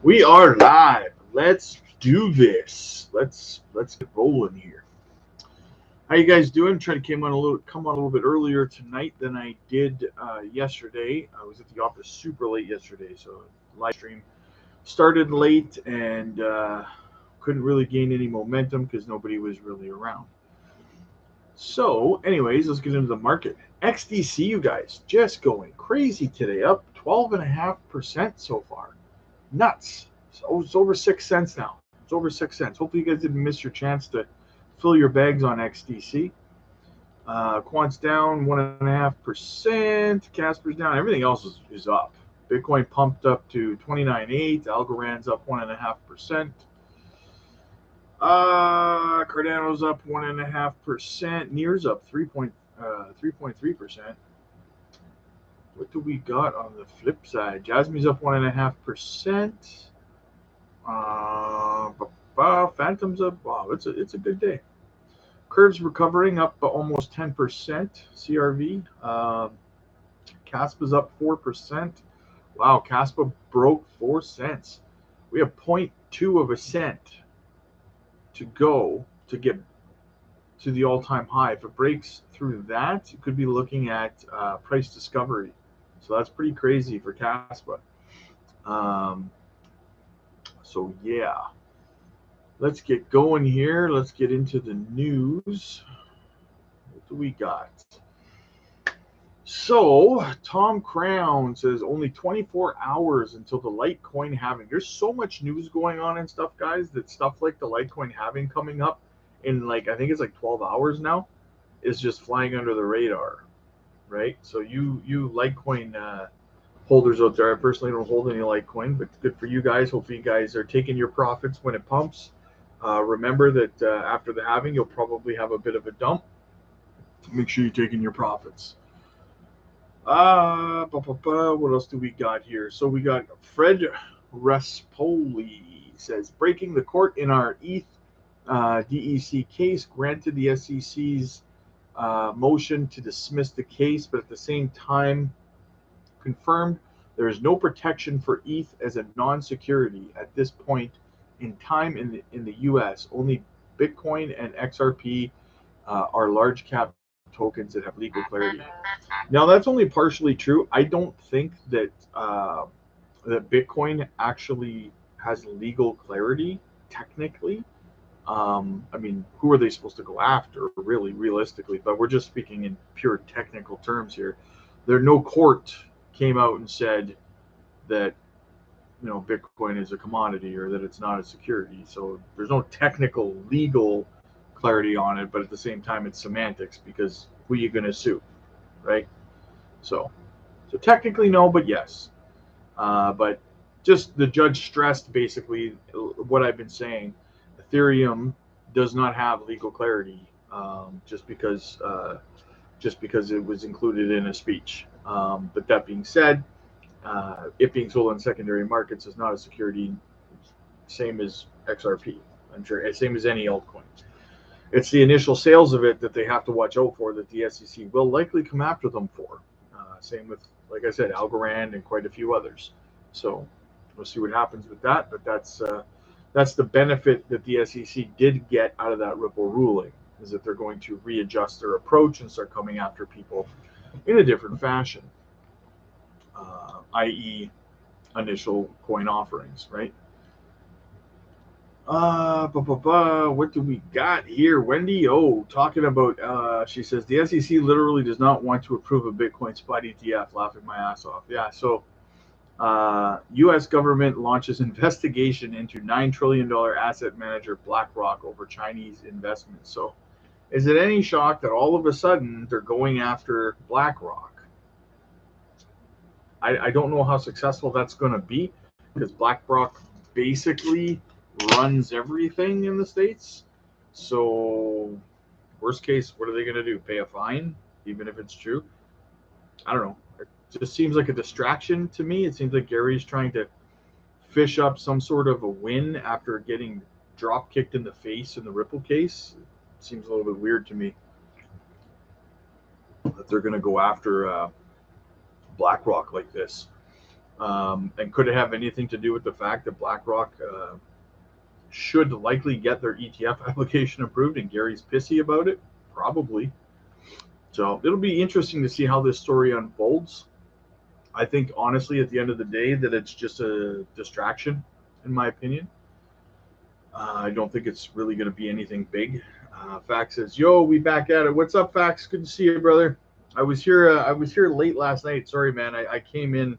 We are live. Let's do this. Let's get rolling here. How you guys doing? Trying to come on a little bit earlier tonight than I did yesterday. I was at the office super late yesterday, so live stream started late and couldn't really gain any momentum because nobody was really around. So, anyways, let's get into the market. XDC, you guys, just going crazy today, up 12.5% so far. Nuts. So it's over 6 cents now. It's over 6 cents. Hopefully, you guys didn't miss your chance to fill your bags on XDC. Quant's down 1.5%. Casper's down. Everything else is up. Bitcoin pumped up to 29.8. Algorand's up 1.5%. Cardano's up 1.5%. Near's up 3.3%. What do we got on the flip side? Jasmy's up 1.5%. Phantom's up. Wow, it's a good day. Curve's recovering up almost 10%. CRV. Kaspa's up 4%. Wow, Kaspa broke 4 cents. We have 0.2 of a cent to go to get to the all-time high. If it breaks through that, you could be looking at price discovery. So that's pretty crazy for Kaspa. So yeah, let's get going here. Let's get into the news. What do we got? So Tom Crown says only 24 hours until the Litecoin halving. There's so much news going on and stuff, guys, that stuff like the Litecoin halving coming up in I think it's like 12 hours now is just flying under the radar, right? So you Litecoin holders out there, I personally don't hold any Litecoin, but good for you guys. Hopefully you guys are taking your profits when it pumps. Remember that after the halving, you'll probably have a bit of a dump. Make sure you're taking your profits. What else do we got here? So we got Fred Respoli says breaking the court in our ETH DEC case granted the SEC's motion to dismiss the case, but at the same time confirmed there is no protection for ETH as a non-security at this point in time in the U.S. Only Bitcoin and XRP are large cap tokens that have legal clarity. Now that's only partially true. I don't think that Bitcoin actually has legal clarity technically. I mean, who are they supposed to go after, really, realistically? But we're just speaking in pure technical terms here. No court came out and said that Bitcoin is a commodity or that it's not a security. So there's no technical legal clarity on it, but at the same time, it's semantics because who are you going to sue, right? So technically no, but yes. But just the judge stressed basically what I've been saying. Ethereum does not have legal clarity just because it was included in a speech. But that being said, it being sold on secondary markets is not a security, same as XRP. I'm sure, same as any altcoin. It's the initial sales of it that they have to watch out for, that the SEC will likely come after them for. Same with, like I said, Algorand and quite a few others. So we'll see what happens with that. But that's the benefit that the SEC did get out of that Ripple ruling, is that they're going to readjust their approach and start coming after people in a different fashion, i.e., initial coin offerings, right? What do we got here? Wendy O talking about, she says, the SEC literally does not want to approve a Bitcoin spot ETF, laughing my ass off. Yeah, so U.S. government launches investigation into $9 trillion asset manager BlackRock over Chinese investments. So is it any shock that all of a sudden they're going after BlackRock? I don't know how successful that's going to be because BlackRock basically runs everything in the States. So worst case, what are they going to do? Pay a fine, even if it's true? I don't know. It just seems like a distraction to me. It seems like Gary's trying to fish up some sort of a win after getting drop kicked in the face in the Ripple case. It seems a little bit weird to me that they're going to go after BlackRock like this. And could it have anything to do with the fact that BlackRock should likely get their ETF application approved, and Gary's pissy about it? Probably. So it'll be interesting to see how this story unfolds. I think, honestly, at the end of the day, that it's just a distraction, in my opinion. I don't think it's really going to be anything big. Fax says, "Yo, we back at it. What's up, Fax? Good to see you, brother. I was here late last night. Sorry, man. I came in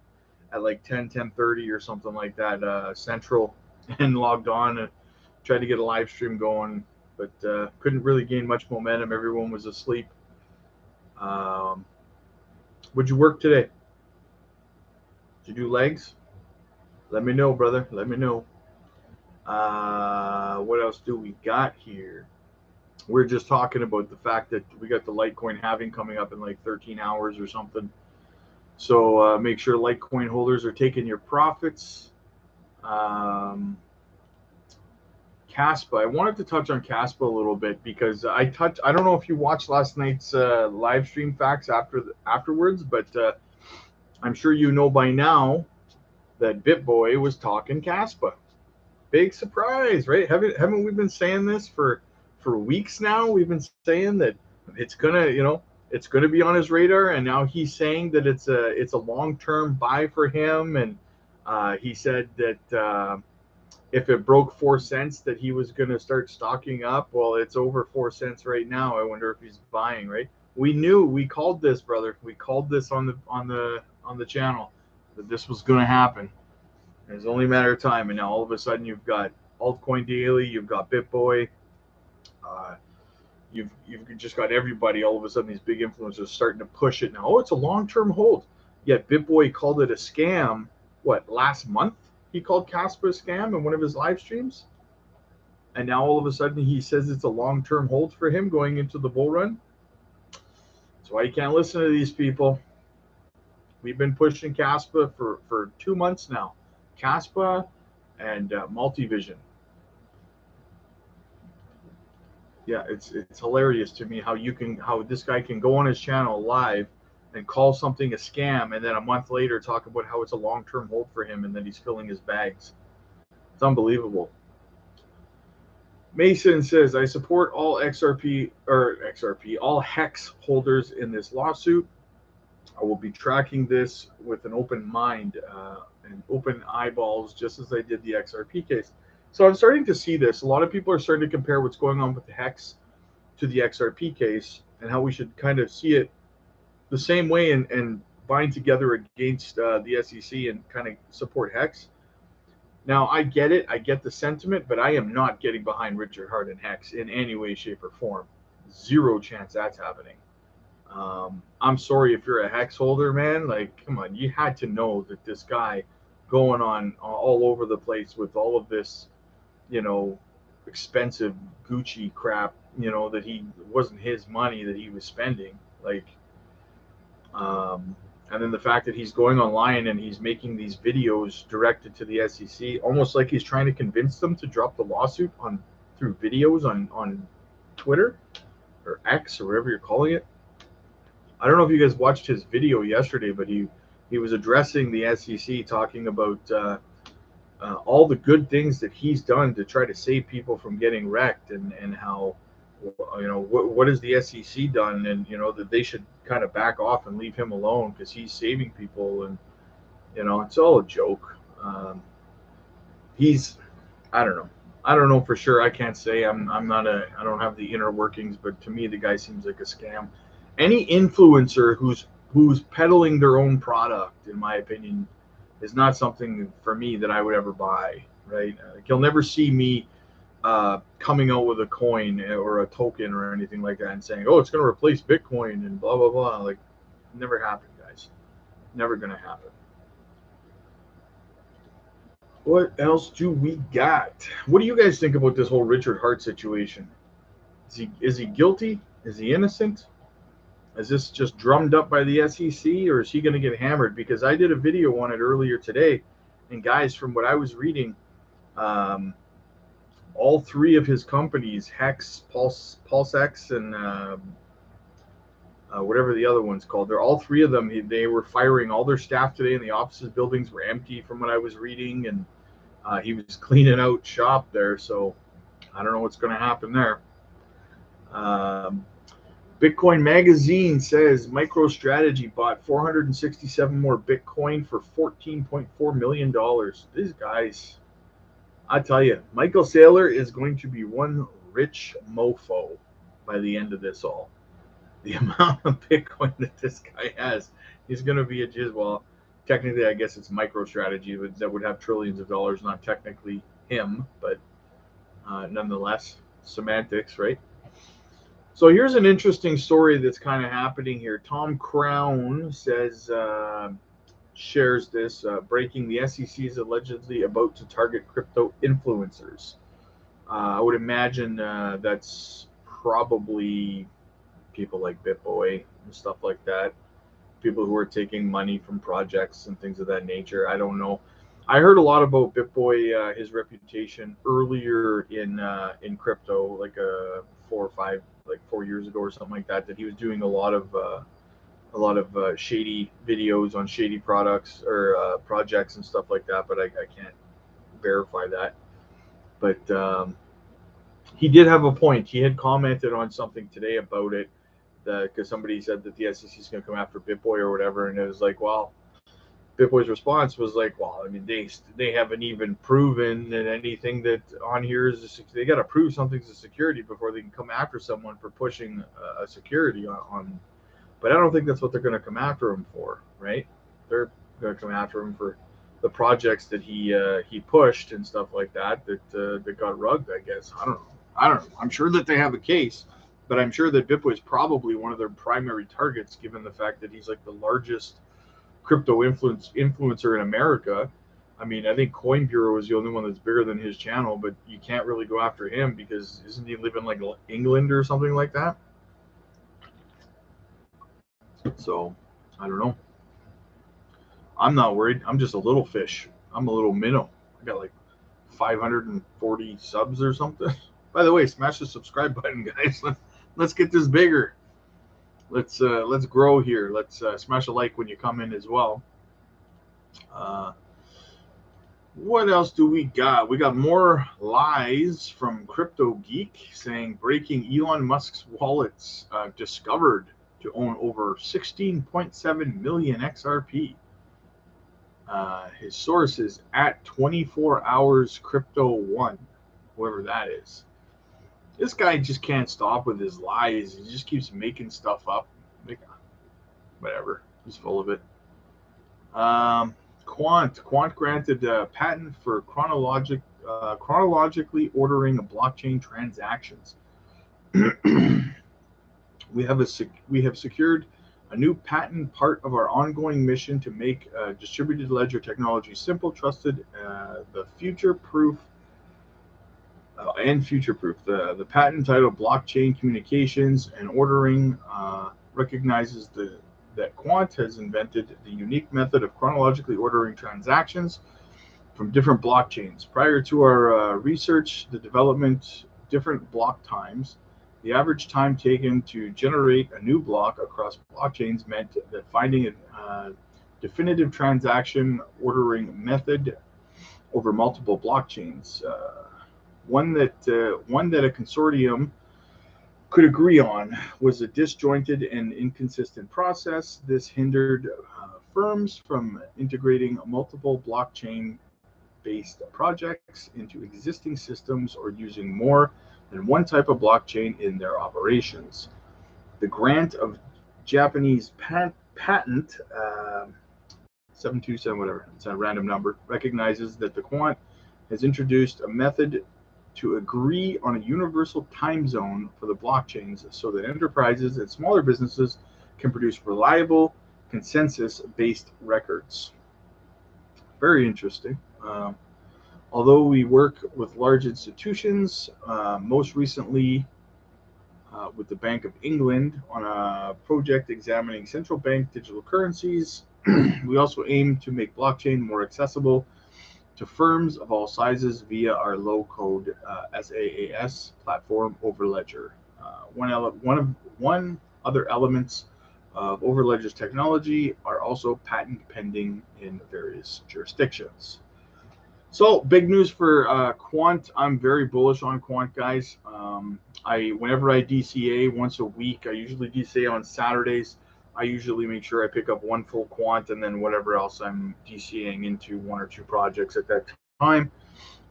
at like 10:30 or something like that, Central, and logged on and tried to get a live stream going, but couldn't really gain much momentum. Everyone was asleep. Would you work today? Did you do legs? Let me know, brother. Let me know. What else do we got here? We're just talking about the fact that we got the Litecoin halving coming up in like 13 hours or something. So make sure Litecoin holders are taking your profits. Kaspa, I wanted to touch on Kaspa a little bit because I don't know if you watched last night's live stream Facts afterwards, but I'm sure you know by now that BitBoy was talking Kaspa. Big surprise, right? Haven't we been saying this for weeks now? We've been saying that it's gonna be on his radar, and now he's saying that it's a long-term buy for him, and he said that if it broke 4 cents, that he was gonna start stocking up. Well, it's over 4 cents right now. I wonder if he's buying, right? We called this, brother. We called this on the channel that this was gonna happen. It's only a matter of time, and now all of a sudden you've got Altcoin Daily, you've got BitBoy, you've just got everybody. All of a sudden, these big influencers starting to push it now. Oh, it's a long-term hold. Yet BitBoy called it a scam. What, last month? He called Kaspa a scam in one of his live streams, and now all of a sudden he says it's a long-term hold for him going into the bull run. That's why you can't listen to these people. We've been pushing Kaspa for 2 months now. Kaspa and Multivision. Yeah, it's hilarious to me how this guy can go on his channel live and call something a scam, and then a month later talk about how it's a long-term hold for him, and then he's filling his bags. It's unbelievable. Mason says, "I support all all HEX holders in this lawsuit. I will be tracking this with an open mind and open eyeballs, just as I did the XRP case." So I'm starting to see this. A lot of people are starting to compare what's going on with the HEX to the XRP case, and how we should kind of see it the same way and bind together against the SEC and kind of support HEX. Now, I get it. I get the sentiment, but I am not getting behind Richard Hart and HEX in any way, shape, or form. Zero chance that's happening. I'm sorry if you're a HEX holder, man. Like, come on, you had to know that this guy going on all over the place with all of this, expensive Gucci crap, that he wasn't his money that he was spending. Like, and then the fact that he's going online and he's making these videos directed to the SEC, almost like he's trying to convince them to drop the lawsuit through videos on Twitter or X or whatever you're calling it. I don't know if you guys watched his video yesterday, but he was addressing the SEC, talking about all the good things that he's done to try to save people from getting wrecked, and how, what has the SEC done, and that they should kind of back off and leave him alone because he's saving people, and it's all a joke. I don't know for sure. I can't say. I don't have the inner workings, but to me the guy seems like a scam. Any influencer who's peddling their own product, in my opinion, is not something for me that I would ever buy, right? Like, you'll never see me coming out with a coin or a token or anything like that and saying, oh, it's going to replace Bitcoin and blah, blah, blah. Like, never happened, guys. Never going to happen. What else do we got? What do you guys think about this whole Richard Hart situation? Is he guilty? Is he innocent? Is this just drummed up by the SEC, or is he going to get hammered? Because I did a video on it earlier today, and guys, from what I was reading, all three of his companies, Hex, PulseX, and whatever the other one's called. They're all three of them. They were firing all their staff today, and the offices buildings were empty from what I was reading, and he was cleaning out shop there. So I don't know what's going to happen there. Bitcoin Magazine says MicroStrategy bought 467 more Bitcoin for $14.4 million. These guys, I tell you, Michael Saylor is going to be one rich mofo by the end of this all. The amount of Bitcoin that this guy has, he's going to be a jizz. Well, technically, I guess it's MicroStrategy that would have trillions of dollars, not technically him, but nonetheless, semantics, right? So here's an interesting story that's kind of happening here. Tom Crown says, shares this, breaking: the SEC is allegedly about to target crypto influencers. I would imagine that's probably people like BitBoy and stuff like that. People who are taking money from projects and things of that nature. I don't know. I heard a lot about BitBoy, his reputation earlier in crypto, like 4 years ago or something like that. That he was doing a lot of shady videos on shady products or projects and stuff like that. But I can't verify that. But he did have a point. He had commented on something today about it, because somebody said that the SEC is going to come after BitBoy or whatever, and it was like, well, BitBoy's response was like, well, I mean, they haven't even proven that anything that on here is they got to prove something's a security before they can come after someone for pushing a security on. But I don't think that's what they're going to come after him for, right? They're going to come after him for the projects that he pushed and stuff like that got rugged, I guess. I don't know. I'm sure that they have a case, but I'm sure that BitBoy is probably one of their primary targets, given the fact that he's like the largest crypto influencer in America. I mean, I think Coin Bureau is the only one that's bigger than his channel, but you can't really go after him because isn't he living like England or something like that? So I don't know. I'm not worried. I'm just a little fish. I'm a little minnow. I got like 540 subs or something. By the way, smash the subscribe button, guys. Let's get this bigger. Let's grow here. Let's smash a like when you come in as well. What else do we got? We got more lies from Crypto Geek saying breaking: Elon Musk's wallets discovered to own over 16.7 million XRP. His source is at 24 hours crypto one, whoever that is. This guy just can't stop with his lies. He just keeps making stuff up. Whatever. He's full of it. Quant granted a patent for chronologically ordering blockchain transactions. We have secured a new patent, part of our ongoing mission to make distributed ledger technology simple, trusted, future-proof. The patent titled Blockchain Communications and Ordering recognizes that Quant has invented the unique method of chronologically ordering transactions from different blockchains. Prior to our research, the development different block times, the average time taken to generate a new block across blockchains meant that finding a definitive transaction ordering method over multiple blockchains, one that a consortium could agree on, was a disjointed and inconsistent process. This hindered firms from integrating multiple blockchain-based projects into existing systems or using more than one type of blockchain in their operations. The grant of Japanese patent 727 whatever, it's a random number, recognizes that the Quant has introduced a method to agree on a universal time zone for the blockchains so that enterprises and smaller businesses can produce reliable, consensus-based records. Very interesting. Although we work with large institutions, most recently with the Bank of England on a project examining central bank digital currencies, we also aim to make blockchain more accessible to firms of all sizes via our low-code SaaS platform, Overledger. One other elements of Overledger's technology are also patent pending in various jurisdictions. So big news for Quant. I'm very bullish on Quant, guys. Whenever I DCA once a week, I usually DCA on Saturdays. I usually make sure I pick up one full Quant and then whatever else I'm DCAing into, one or two projects at that time.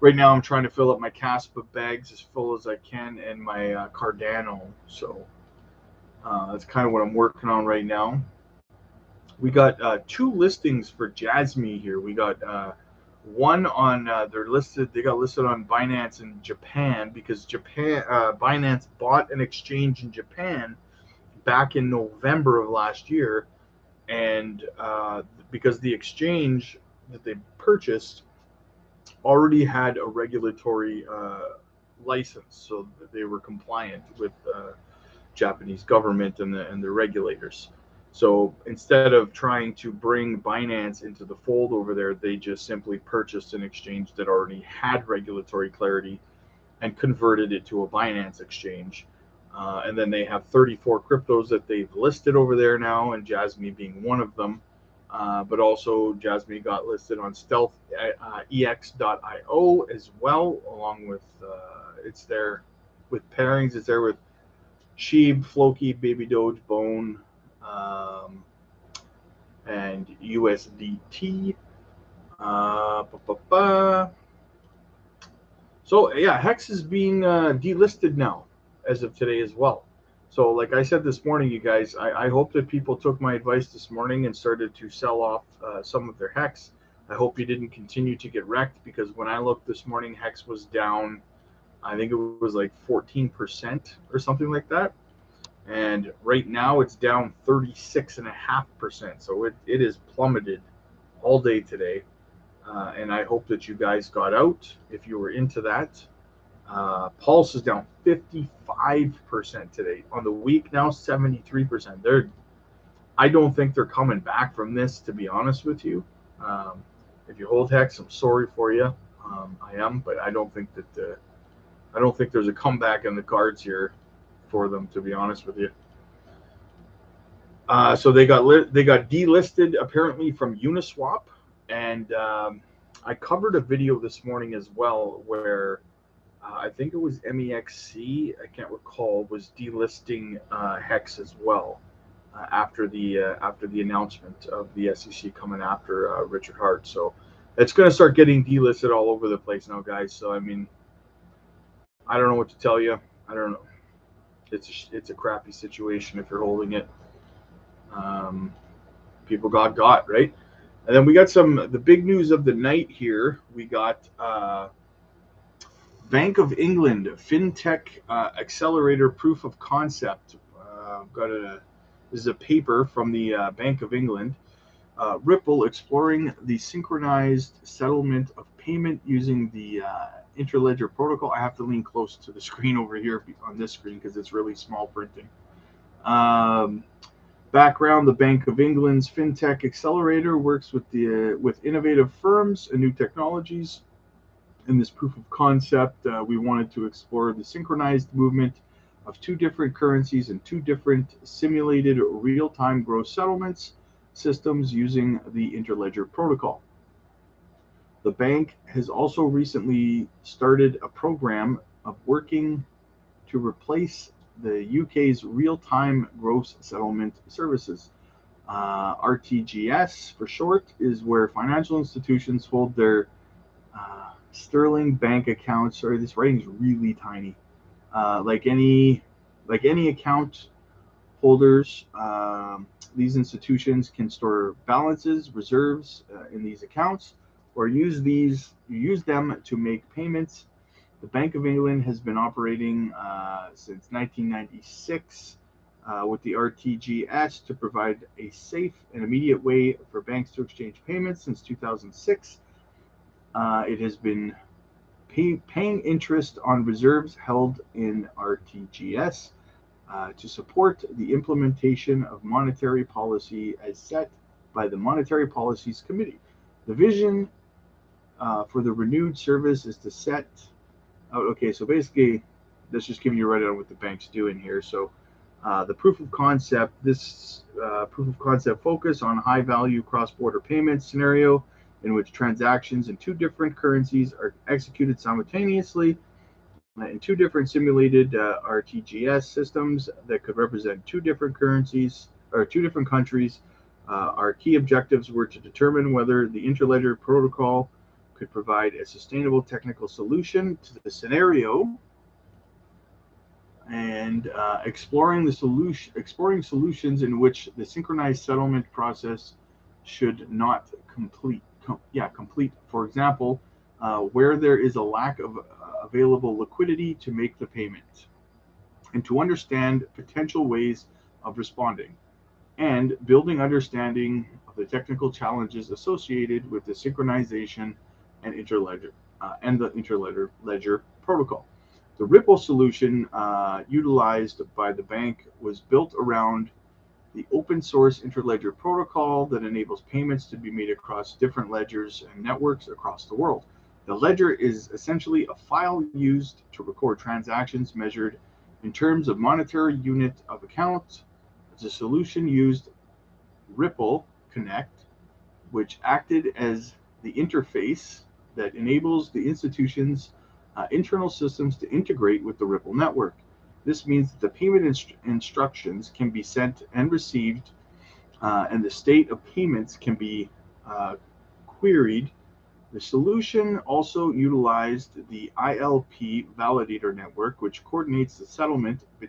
Right now, I'm trying to fill up my Kaspa bags as full as I can and my Cardano. So that's kind of what I'm working on right now. We got two listings for Jasmy here. We got one on they got listed on Binance in Japan because Binance bought an exchange in Japan back in November of last year, and because the exchange that they purchased already had a regulatory license, so that they were compliant with Japanese government and the regulators. So instead of trying to bring Binance into the fold over there, they just simply purchased an exchange that already had regulatory clarity and converted it to a Binance exchange. And then they have 34 cryptos that they've listed over there now, and Jasmy being one of them. But also Jasmy got listed on stealth.ex.io as well, along with it's there with pairings. It's there with Sheeb, Floki, Baby Doge, Bone, and USDT. So yeah, Hex is being delisted now as of today as well. So like I said this morning, you guys, I hope that people took my advice this morning and started to sell off some of their Hex. I hope you didn't continue to get wrecked, because when I looked this morning, Hex was down, I think it was like 14% or something like that. And right now it's down 36.5%. So it is plummeted all day today. And I hope that you guys got out if you were into that. Pulse is down 55% today. On the week now, 73%. I don't think they're coming back from this, to be honest with you. If you hold Hex, I'm sorry for you. I am, but I don't think there's a comeback in the cards here for them, to be honest with you. So they got delisted apparently from Uniswap, and I covered a video this morning as well where I think it was MEXC, I can't recall, was delisting Hex as well after the announcement of the SEC coming after Richard Hart. So it's going to start getting delisted all over the place now, guys. So I mean, I don't know what to tell you. I don't know. It's a crappy situation if you're holding it. People got right. And then we got the big news of the night here. We got Bank of England FinTech Accelerator Proof of Concept. This is a paper from the Bank of England. Ripple exploring the synchronized settlement of payment using the Interledger protocol. I have to lean close to the screen over here on this screen because it's really small printing. Background: the Bank of England's FinTech Accelerator works with innovative firms and new technologies. In this proof of concept, we wanted to explore the synchronized movement of two different currencies and two different simulated real-time gross settlements systems using the Interledger protocol. The bank has also recently started a program of working to replace the UK's real-time gross settlement services. RTGS, for short, is where financial institutions hold their sterling bank accounts. Sorry, this writing is really tiny. Like any account holders, these institutions can store balances, reserves in these accounts, or use them to make payments. The Bank of England has been operating since 1996 with the RTGS to provide a safe and immediate way for banks to exchange payments since 2006. It has been paying interest on reserves held in RTGS to support the implementation of monetary policy as set by the Monetary Policies Committee. The vision for the renewed service is to set... Okay, so basically, let's just give you right on what the bank's doing here. So The proof of concept, this proof of concept focus on high value cross-border payment scenario in which transactions in two different currencies are executed simultaneously in two different simulated RTGS systems that could represent two different currencies or two different countries. Our key objectives were to determine whether the interledger protocol could provide a sustainable technical solution to the scenario, and exploring solutions in which the synchronized settlement process should not complete. Complete. For example, where there is a lack of available liquidity to make the payment, and to understand potential ways of responding, and building understanding of the technical challenges associated with the synchronization and the interledger protocol. The Ripple solution utilized by the bank was built around the open source interledger protocol that enables payments to be made across different ledgers and networks across the world. The ledger is essentially a file used to record transactions measured in terms of monetary unit of account. The solution used Ripple Connect, which acted as the interface that enables the institution's internal systems to integrate with the Ripple network. This means that the payment instructions can be sent and received, and the state of payments can be queried. The solution also utilized the ILP validator network, which coordinates the settlement of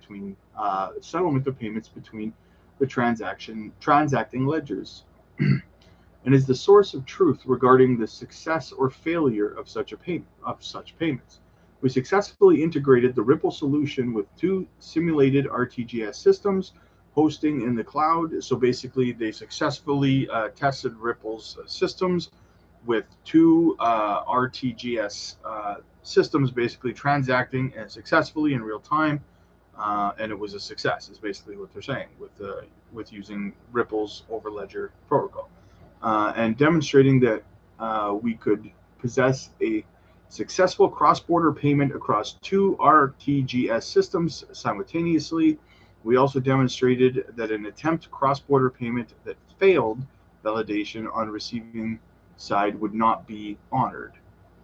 payments between the transacting ledgers, and is the source of truth regarding the success or failure of such payments. We successfully integrated the Ripple solution with two simulated RTGS systems hosting in the cloud. So basically, they successfully tested Ripple's systems with two RTGS systems, basically transacting successfully in real time, and it was a success. Is basically what they're saying with using Ripple's Overledger protocol, and demonstrating that we could possess a successful cross-border payment across two RTGS systems simultaneously. We also demonstrated that an attempt cross-border payment that failed validation on receiving side would not be honored.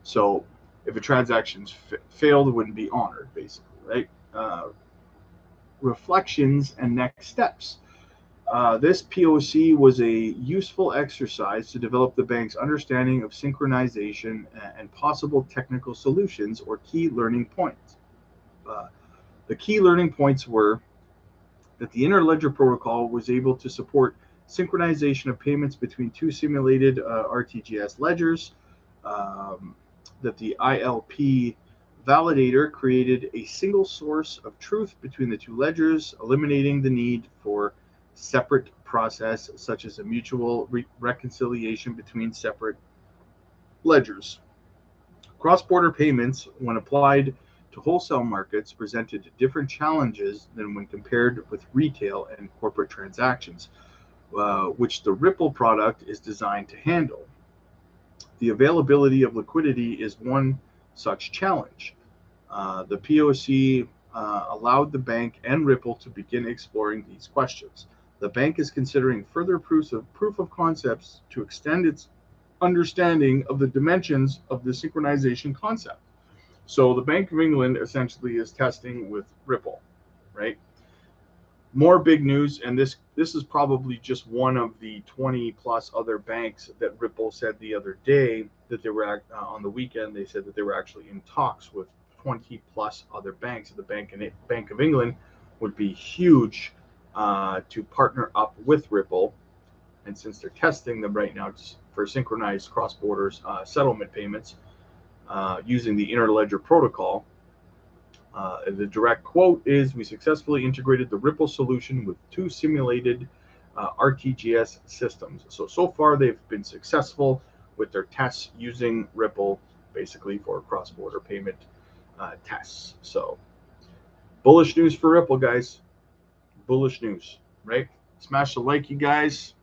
So if a transaction failed, it wouldn't be honored, basically, right? Reflections and next steps. This POC was a useful exercise to develop the bank's understanding of synchronization and possible technical solutions or key learning points. The key learning points were that the interledger protocol was able to support synchronization of payments between two simulated RTGS ledgers, that the ILP validator created a single source of truth between the two ledgers, eliminating the need for separate process such as a mutual reconciliation between separate ledgers. Cross-border payments, when applied to wholesale markets, presented different challenges than when compared with retail and corporate transactions, which the Ripple product is designed to handle. The availability of liquidity is one such challenge. The POC allowed the bank and Ripple to begin exploring these questions. The bank is considering further proof of concepts to extend its understanding of the dimensions of the synchronization concept. So the Bank of England essentially is testing with Ripple, right? More big news, and this is probably just one of the 20 plus other banks that Ripple said the other day that they were on the weekend. They said that they were actually in talks with 20 plus other banks. The Bank of England would be huge to partner up with Ripple, and since they're testing them right now for synchronized cross-border settlement payments using the interledger protocol, the direct quote is, "We successfully integrated the Ripple solution with two simulated RTGS systems." So far they've been successful with their tests using Ripple basically for cross-border payment tests. So bullish news for Ripple, guys. Bullish news, right? Smash the like, you guys.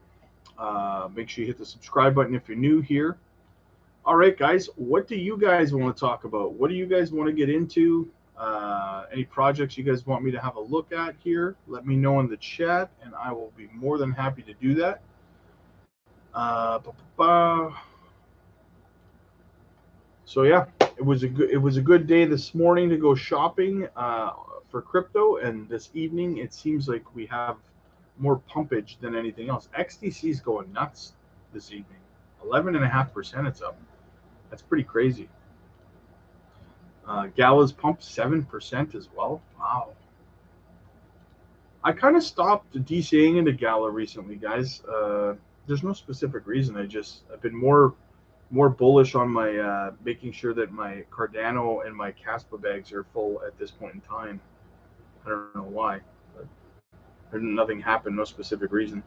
Make sure you hit the subscribe button if you're new here. All right, guys, what do you guys want to talk about? What do you guys want to get into? Any projects you guys want me to have a look at here, let me know in the chat, and I will be more than happy to do that. So yeah, it was a good day this morning to go shopping for crypto, and this evening it seems like we have more pumpage than anything else. XDC is going nuts this evening. 11.5% it's up. That's pretty crazy. Gala's pumped 7% as well. Wow. I kind of stopped DCAing into Gala recently, guys. There's no specific reason. I've been more bullish on my making sure that my Cardano and my Kaspa bags are full at this point in time. I don't know why, but nothing happened. No specific reason.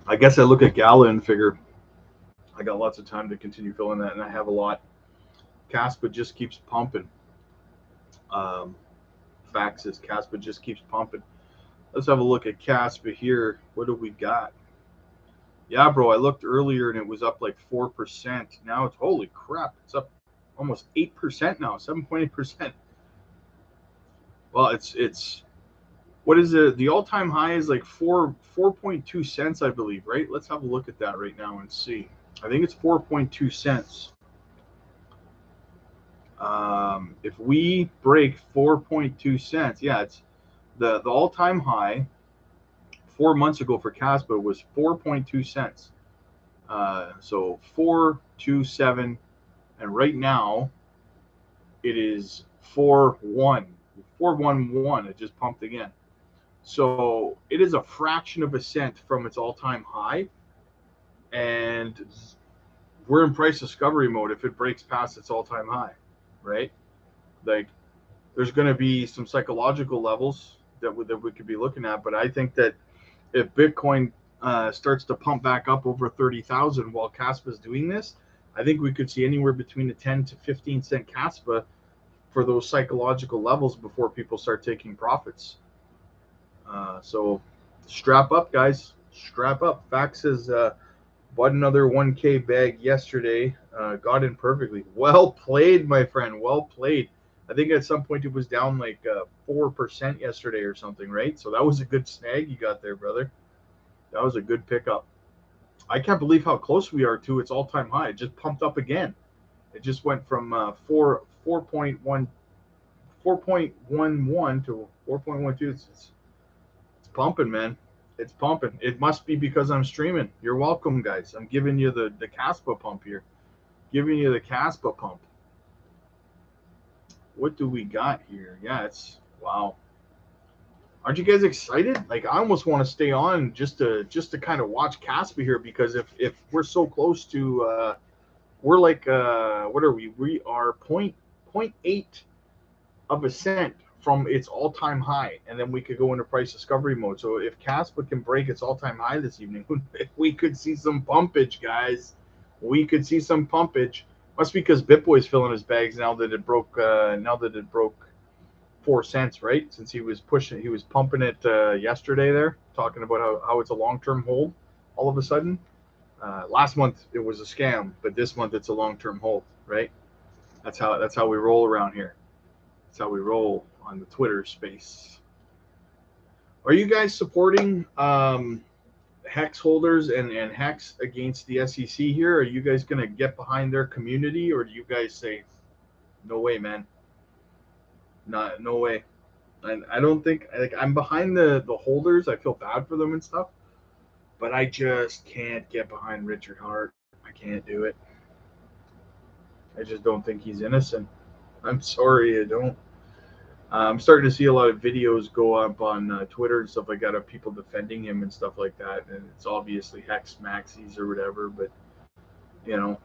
I guess I look at Gala and figure I got lots of time to continue filling that, and I have a lot. Kaspa just keeps pumping. Fact is, Kaspa just keeps pumping. Let's have a look at Kaspa here. What do we got? Yeah, bro, I looked earlier and it was up like 4%. Now it's, holy crap, it's up almost 8% now, 7.8%. Well, it's what is it? The all-time high is like 4.2 cents, I believe, right? Let's have a look at that right now and see. I think it's 4.2 cents. If we break 4.2 cents, yeah, it's the all-time high 4 months ago for Kaspa was 4.2 cents. So 4.27, and right now it is 4.11. It just pumped again. So it is a fraction of a cent from its all-time high, and we're in price discovery mode if it breaks past its all-time high, right? Like, there's going to be some psychological levels that we could be looking at, but I think that if Bitcoin starts to pump back up over 30,000 while Kaspa is doing this, I think we could see anywhere between a 10 to 15 cent Kaspa for those psychological levels before people start taking profits. So strap up, guys. Strap up. Fax says bought another 1K bag yesterday. Got in perfectly. Well played, my friend. Well played. I think at some point it was down like 4% yesterday or something, right? So that was a good snag you got there, brother. That was a good pickup. I can't believe how close we are to its all-time high. It just pumped up again. It just went from 4.11 to 4.12. It's pumping, man. It's pumping. It must be because I'm streaming. You're welcome, guys. I'm giving you the Kaspa pump here. Giving you the Kaspa pump. What do we got here? Yeah, it's wow. Aren't you guys excited? Like, I almost want to stay on just to kind of watch Kaspa here, because if we're so close to we're like what are we? We are 0.8 of a cent from its all-time high, and then we could go into price discovery mode. So if Kaspa can break its all-time high this evening, we could see some pumpage, guys. We could see some pumpage. Must be because BitBoy's filling his bags now that it broke 4 cents, right? Since he was pumping it yesterday there, talking about how it's a long-term hold all of a sudden. Last month it was a scam, but this month it's a long-term hold, right? That's how we roll around here. That's how we roll on the Twitter space. Are you guys supporting Hex holders and Hex against the SEC here? Are you guys going to get behind their community, or do you guys say, no way, man? No way. And I don't think, like, I'm behind the holders. I feel bad for them and stuff, but I just can't get behind Richard Hart. I can't do it. I just don't think he's innocent. I'm sorry, I don't. I'm starting to see a lot of videos go up on Twitter and stuff like that of people defending him and stuff like that, and it's obviously Hex Maxis or whatever, but you know,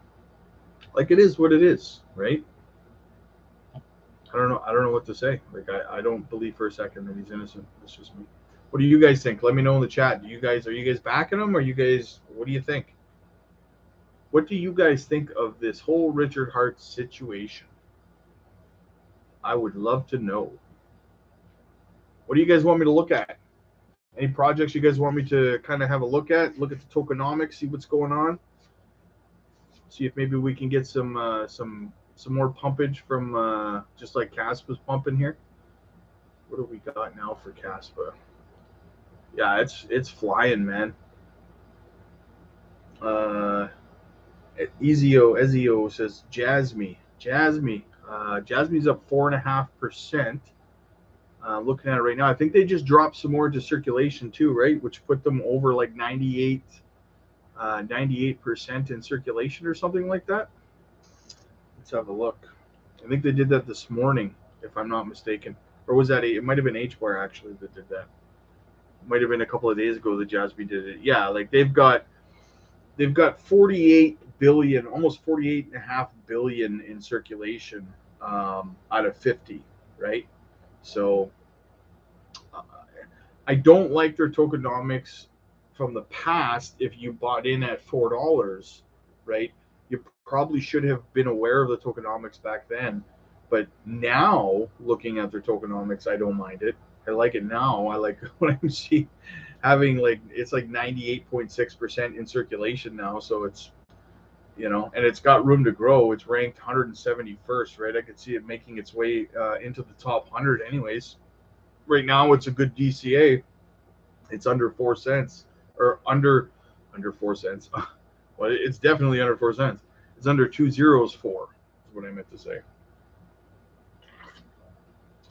like, it is what it is, right? I don't know what to say. Like, I don't believe for a second that he's innocent. That's just me. What do you guys think? Let me know in the chat. Are you guys backing him, or what do you think? What do you guys think of this whole Richard Hart situation? I would love to know. What do you guys want me to look at? Any projects you guys want me to kind of have a look at? Look at the tokenomics, see what's going on. See if maybe we can get some some more pumpage from just like Kaspa's pumping here. What do we got now for Kaspa? Yeah, it's flying, man. Ezio says Jasmy. Jasmy's up 4.5%. Looking at it right now, I think they just dropped some more into circulation too, right? Which put them over like 98% in circulation or something like that. Let's have a look. I think they did that this morning, if I'm not mistaken. Or was that it might have been HBAR actually that did that. It might have been a couple of days ago that Jasmy did it. Yeah, like they've got 48 billion, almost 48.5 billion in circulation out of 50, right? So I don't like their tokenomics from the past. If you bought in at $4, right, you probably should have been aware of the tokenomics back then. But now, looking at their tokenomics, I don't mind it. I like it now. I like when I see having like it's like 98.6% in circulation now. So it's, you know, and it's got room to grow. It's ranked 171st, right? I could see it making its way into the top 100 anyways. Right now, it's a good DCA. It's under 4 cents or under 4 cents. Well, it's definitely under 4 cents. It's under 204 is what I meant to say.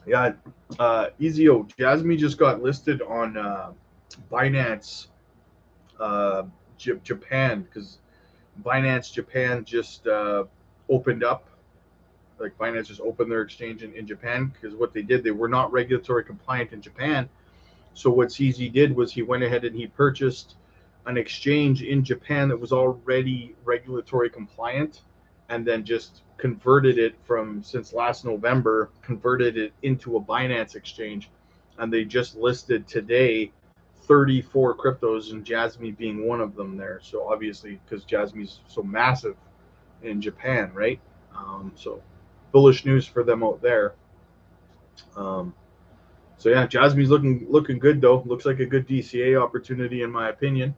Yeah, Ezio, Jasmy just got listed on Binance Japan because Binance Japan just opened up. Like Binance just opened their exchange in Japan because what they did, they were not regulatory compliant in Japan. So what CZ did was he went ahead and he purchased an exchange in Japan that was already regulatory compliant, and then just converted it from, since last November, converted it into a Binance exchange, and they just listed today 34 cryptos, and Jasmy being one of them there. So obviously, because Jasmy's so massive in Japan, right? So bullish news for them out there. So yeah, Jasmy's looking good though. Looks like a good DCA opportunity in my opinion.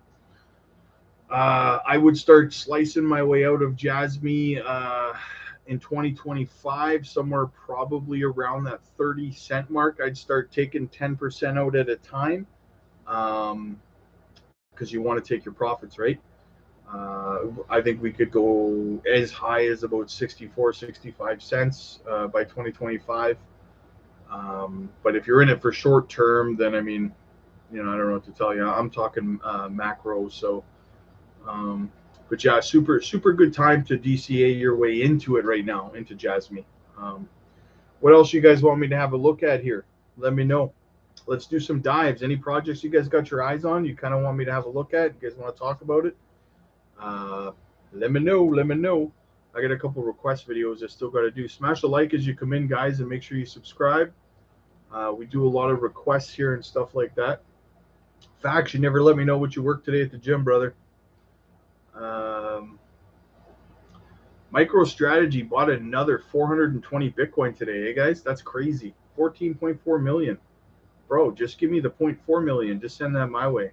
I would start slicing my way out of Jasmy in 2025, somewhere probably around that 30-cent mark. I'd start taking 10% out at a time, because you want to take your profits, right? I think we could go as high as about 64, 65 cents by 2025. But if you're in it for short term, then I mean, you know, I don't know what to tell you. I'm talking macro. So, but yeah, super good time to DCA your way into it right now, into Jasmy. What else you guys want me to have a look at here? Let me know. Let's do some dives. Any projects you guys got your eyes on? You kind of want me to have a look at? You guys want to talk about it? Let me know. Let me know. I got a couple request videos I still got to do. Smash the like as you come in, guys, and make sure you subscribe. We do a lot of requests here and stuff like that. Facts, you never let me know what you worked today at the gym, brother. MicroStrategy bought another 420 Bitcoin today, eh, guys? That's crazy. 14.4 million. Bro, just give me the 0.4 million. Just send that my way.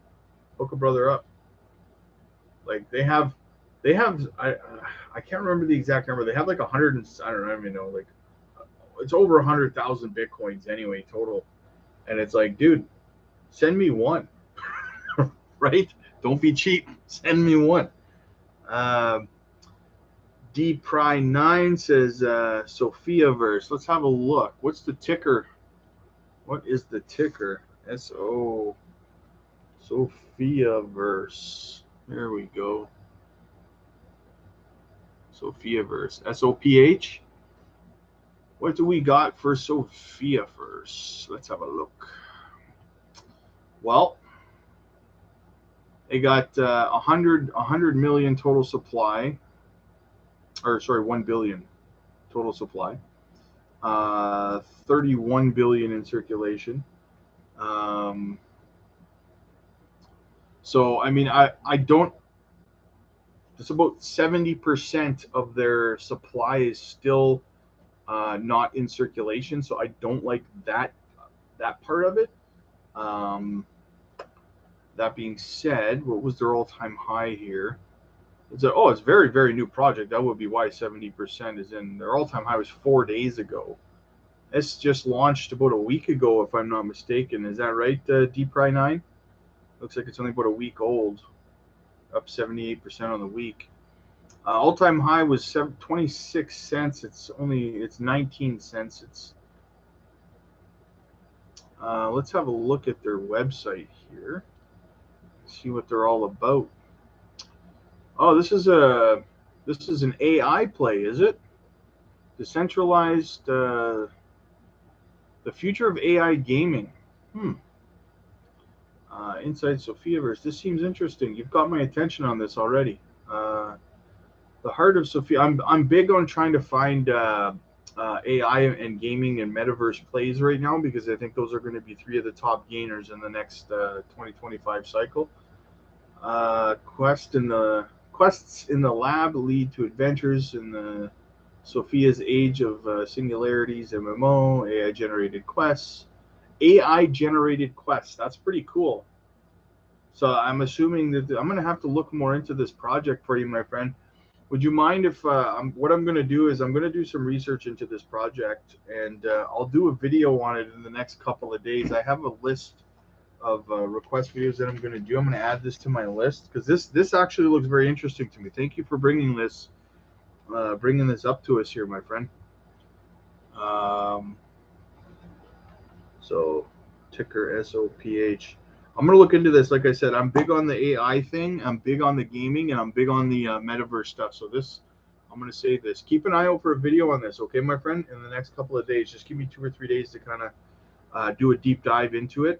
Hook a brother up. Like they have I can't remember the exact number. They have like 100 and I don't even know, like it's over 100,000 Bitcoins anyway total. And it's like, dude, send me one. Right? Don't be cheap. Send me one. DPry9 says Sophiaverse. Let's have a look. What's the ticker? What is the ticker? SO Sophiaverse. There we go. Sophiaverse. SOPH. What do we got for Sophiaverse? Let's have a look. Well, they got 100 million total supply, or sorry, 1 billion total supply. 31 billion in circulation. So I mean, I don't. It's about 70% of their supply is still not in circulation, so I don't like that part of it. That being said, what was their all-time high here? It's it's a very, very new project. That would be why 70% is in. Their all-time high was 4 days ago. It's just launched about a week ago, if I'm not mistaken. Is that right, DPry9? Looks like it's only about a week old, up 78% on the week. All-time high was 26 cents. It's 19 cents. Let's have a look at their website here. See what they're all about. Oh, this is an AI play, is it? Decentralized, the future of AI gaming. Inside Sophiaverse. This seems interesting. You've got my attention on this already. The heart of Sophia. I'm big on trying to find AI and gaming and metaverse plays right now, because I think those are going to be three of the top gainers in the next 2025 cycle. Quests in the lab lead to adventures in the Sophia's Age of Singularities MMO. AI generated quests. That's pretty cool. So I'm assuming that I'm going to have to look more into this project for you, my friend. Would you mind if what I'm going to do is I'm going to do some research into this project, and I'll do a video on it in the next couple of days. I have a list of request videos that I'm going to do. I'm going to add this to my list because this actually looks very interesting to me. Thank you for bringing this up to us here, my friend. So ticker SOPH. I'm going to look into this. Like I said, I'm big on the AI thing. I'm big on the gaming, and I'm big on the metaverse stuff. So I'm going to say this. Keep an eye out for a video on this, okay, my friend? In the next couple of days, just give me 2 or 3 days to kind of do a deep dive into it.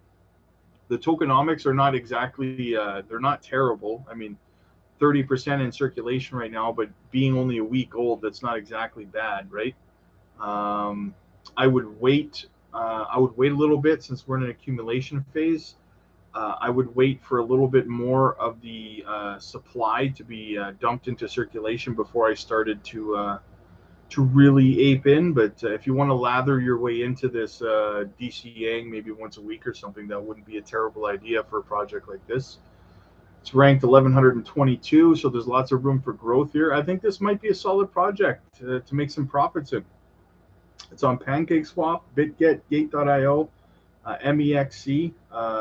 The tokenomics are not exactly, they're not terrible. I mean, 30% in circulation right now, but being only a week old, that's not exactly bad, right? I would wait a little bit since we're in an accumulation phase. I would wait for a little bit more of the supply to be dumped into circulation before I started to really ape in. But if you want to lather your way into this DCAing maybe once a week or something, that wouldn't be a terrible idea for a project like this. It's ranked 1122, so there's lots of room for growth here. I think this might be a solid project to make some profits in. It's on PancakeSwap, BitGet, Gate.io, MEXC.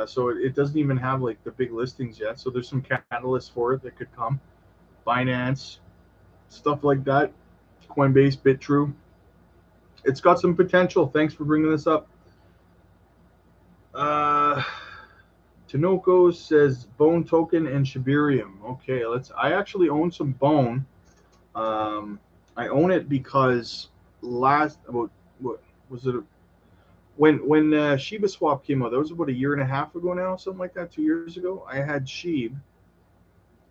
So it doesn't even have like the big listings yet. So there's some catalysts for it that could come. Binance, stuff like that. Coinbase, BitTrue. It's got some potential. Thanks for bringing this up. Tinoco says Bone token and Shibarium. Okay, I actually own some Bone. I own it because what was it? When Shiba Swap came out, that was about a year and a half ago now, something like that, 2 years ago. I had Shib,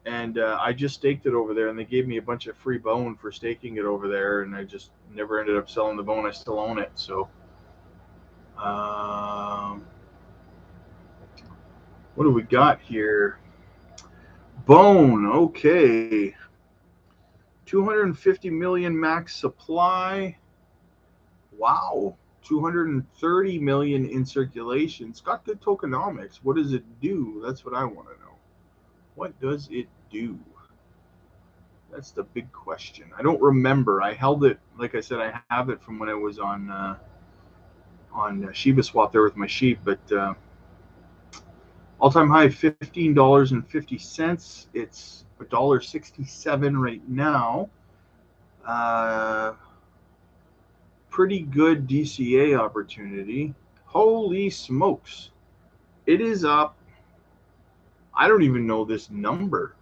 and I just staked it over there, and they gave me a bunch of free Bone for staking it over there, and I just never ended up selling the Bone. I still own it, so. What do we got here? Bone, okay. 250 million max supply. Wow. 230 million in circulation. It's got good tokenomics. What does it do? That's what I want to know. What does it do? That's the big question. I don't remember. I held it, like I said, I have it from when I was on Shiba Swap there with my sheep, but all-time high $15.50. It's $1.67 right now. Pretty good DCA opportunity. Holy smokes. It is up. I don't even know this number.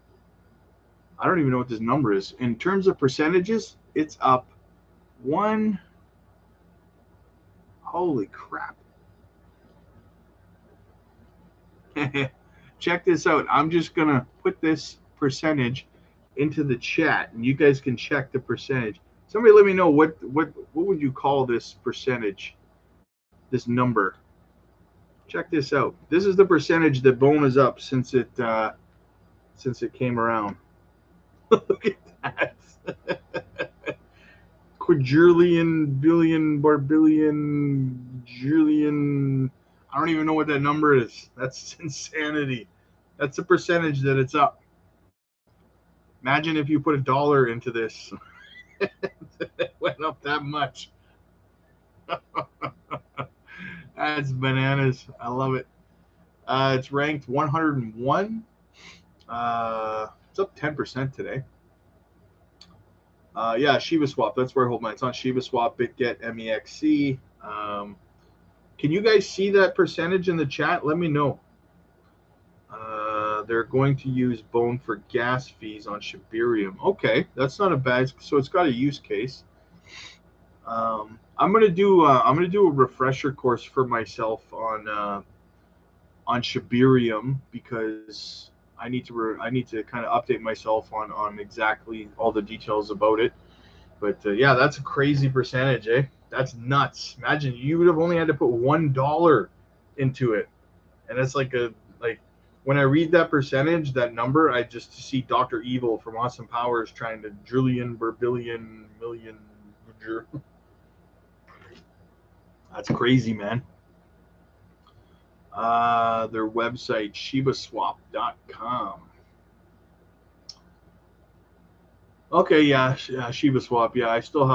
I don't even know what this number is. In terms of percentages, it's up one. Holy crap. Check this out. I'm just going to put this percentage into the chat, and you guys can check the percentage. Somebody let me know what would you call this percentage, this number. Check this out. This is the percentage that Bone is up since it came around. Look at that. Quadrillion, billion, barbillion, jillion. I don't even know what that number is. That's insanity. That's the percentage that it's up. Imagine if you put $1 into this. It went up that much. That's bananas. I love it. It's ranked 101. It's up 10% today. Yeah, Shiba Swap. That's where I hold mine. It's on Shiba Swap, BitGet, MEXC. Can you guys see that percentage in the chat? Let me know. They're going to use Bone for gas fees on Shibarium. Okay, that's not a bad. So it's got a use case. I'm gonna do a refresher course for myself on Shibarium because I need to kind of update myself on exactly all the details about it. But yeah, that's a crazy percentage, eh? That's nuts. Imagine you would have only had to put $1 into it, and it's like when I read that percentage, that number, I just see Dr. Evil from Austin Powers trying to trillion, billion, million. That's crazy, man. Their website, shibaswap.com. Okay, yeah, Shiba Swap. Yeah, I still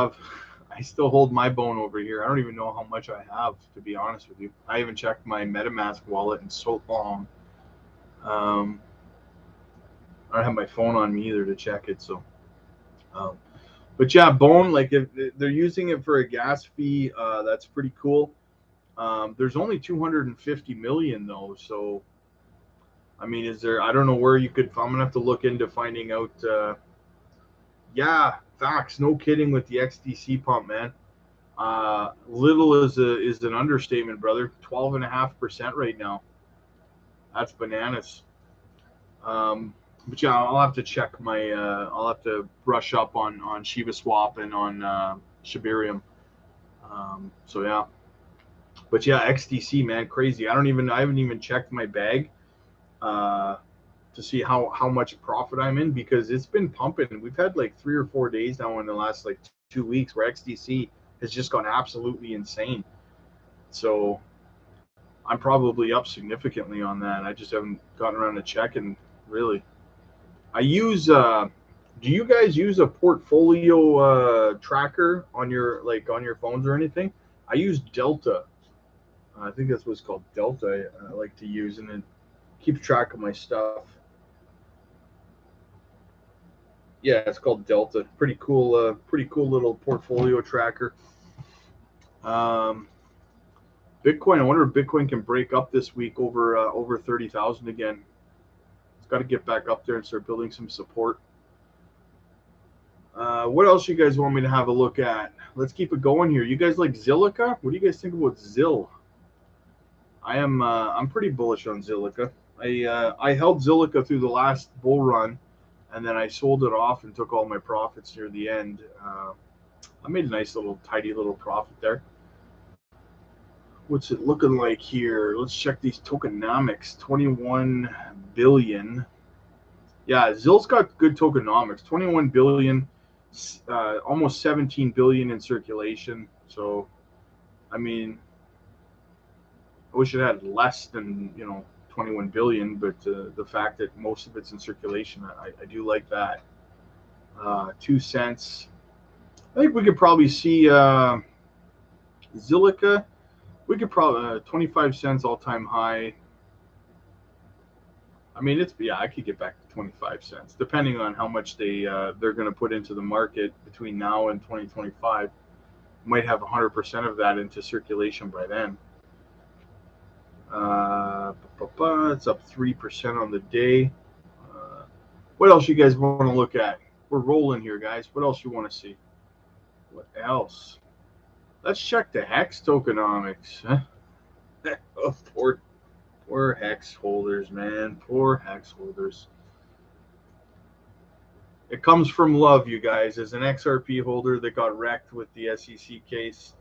hold my Bone over here. I don't even know how much I have, to be honest with you. I haven't checked my MetaMask wallet in so long. I don't have my phone on me either to check it. So, but yeah, Bone, like if they're using it for a gas fee, that's pretty cool. There's only 250 million though, so I mean, is there? I don't know where you could. I'm gonna have to look into finding out. Yeah, facts. No kidding with the XDC pump, man. Little is an understatement, brother. 12.5% right now. That's bananas. But yeah, I'll have to check my. I'll have to brush up on Shiba Swap and on Shibarium. So yeah, but yeah, XDC, man, crazy. I haven't even checked my bag to see how much profit I'm in because it's been pumping. We've had like 3 or 4 days now in the last like 2 weeks where XDC has just gone absolutely insane. So I'm probably up significantly on that. I just haven't gotten around to checking really. I use do you guys use a portfolio tracker on your phones or anything? I use Delta. I think that's what's called Delta. I like to use, and it keeps track of my stuff. Yeah, it's called Delta. Pretty cool little portfolio tracker. Bitcoin. I wonder if Bitcoin can break up this week over 30,000 again. It's got to get back up there and start building some support. What else you guys want me to have a look at? Let's keep it going here. You guys like Zilliqa? What do you guys think about Zill? I'm pretty bullish on Zilliqa. I held Zilliqa through the last bull run, and then I sold it off and took all my profits near the end. I made a nice tidy little profit there. What's it looking like here? Let's check these tokenomics. 21 billion. Yeah, Zill's got good tokenomics. 21 billion, almost 17 billion in circulation. So, I mean, I wish it had less than 21 billion, but the fact that most of it's in circulation, I do like that. 2 cents. I think we could probably see Zilliqa. We could probably 25 cents all-time high. I mean, I could get back to 25 cents, depending on how much they're going to put into the market between now and 2025. Might have 100% of that into circulation by then. It's up 3% on the day. What else you guys want to look at? We're rolling here, guys. What else you want to see? What else? Let's check the Hex tokenomics. Oh, poor Hex holders, man. Poor Hex holders. It comes from love, you guys. As an XRP holder that got wrecked with the SEC case,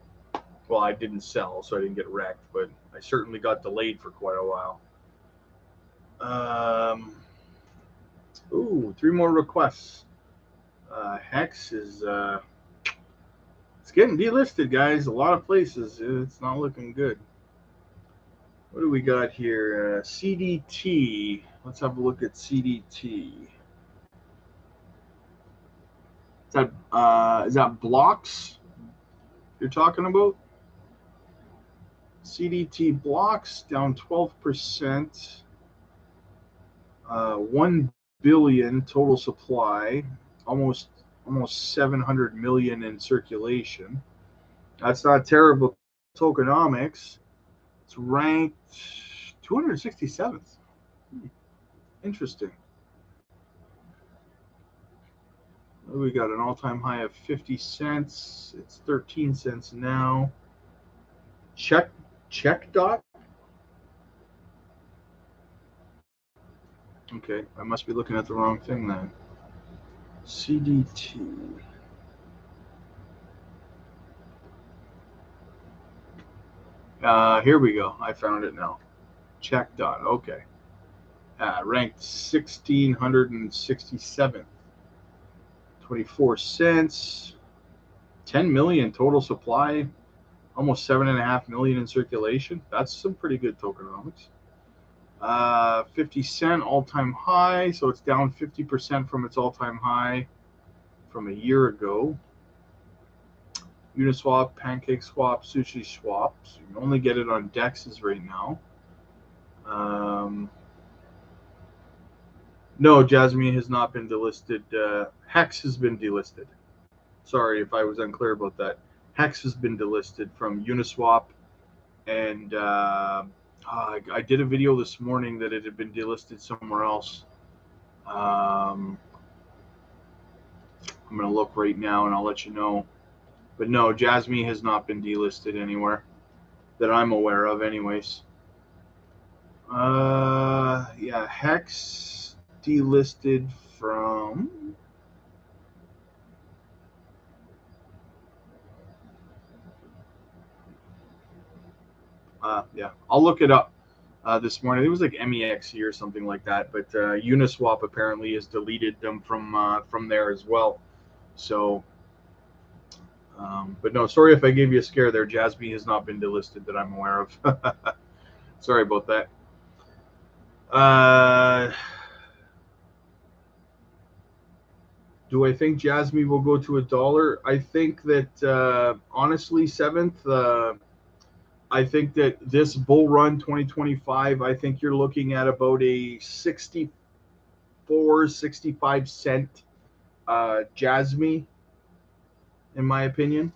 well, I didn't sell, so I didn't get wrecked, but I certainly got delayed for quite a while. Ooh, 3 more requests. Hex is it's getting delisted, guys. A lot of places. It's not looking good. What do we got here? CDT. Let's have a look at CDT. Is that blocks you're talking about? CDT blocks down 12%. 1 billion total supply, almost 700 million in circulation. That's not terrible tokenomics. It's ranked 267th. Interesting. We got an all-time high of 50 cents. It's 13 cents now. Check dot. Okay, I must be looking at the wrong thing then. CDT. Here we go. I found it now. Check dot. Okay. Ranked 1667th. 24 cents. 10 million total supply. Almost 7.5 million in circulation. That's some pretty good tokenomics. 50 cent all-time high, so it's down 50% from its all-time high from a year ago. Uniswap, Pancake Swap, Sushi Swap. So you can only get it on DEXs right now. No, Jasmy has not been delisted. Hex has been delisted. Sorry if I was unclear about that. Hex has been delisted from Uniswap, and I did a video this morning that it had been delisted somewhere else. I'm going to look right now and I'll let you know. But no, Jasmy has not been delisted anywhere that I'm aware of anyways. Yeah, Hex delisted from... yeah, I'll look it up this morning. It was like MEXC or something like that, but Uniswap apparently has deleted them from there as well. So, but no, sorry if I gave you a scare there. Jasmy has not been delisted that I'm aware of. Sorry about that. Do I think Jasmy will go to $1? I think that honestly, 7th. I think that this bull run 2025, I think you're looking at about a 64, 65 cent Jasmy, in my opinion.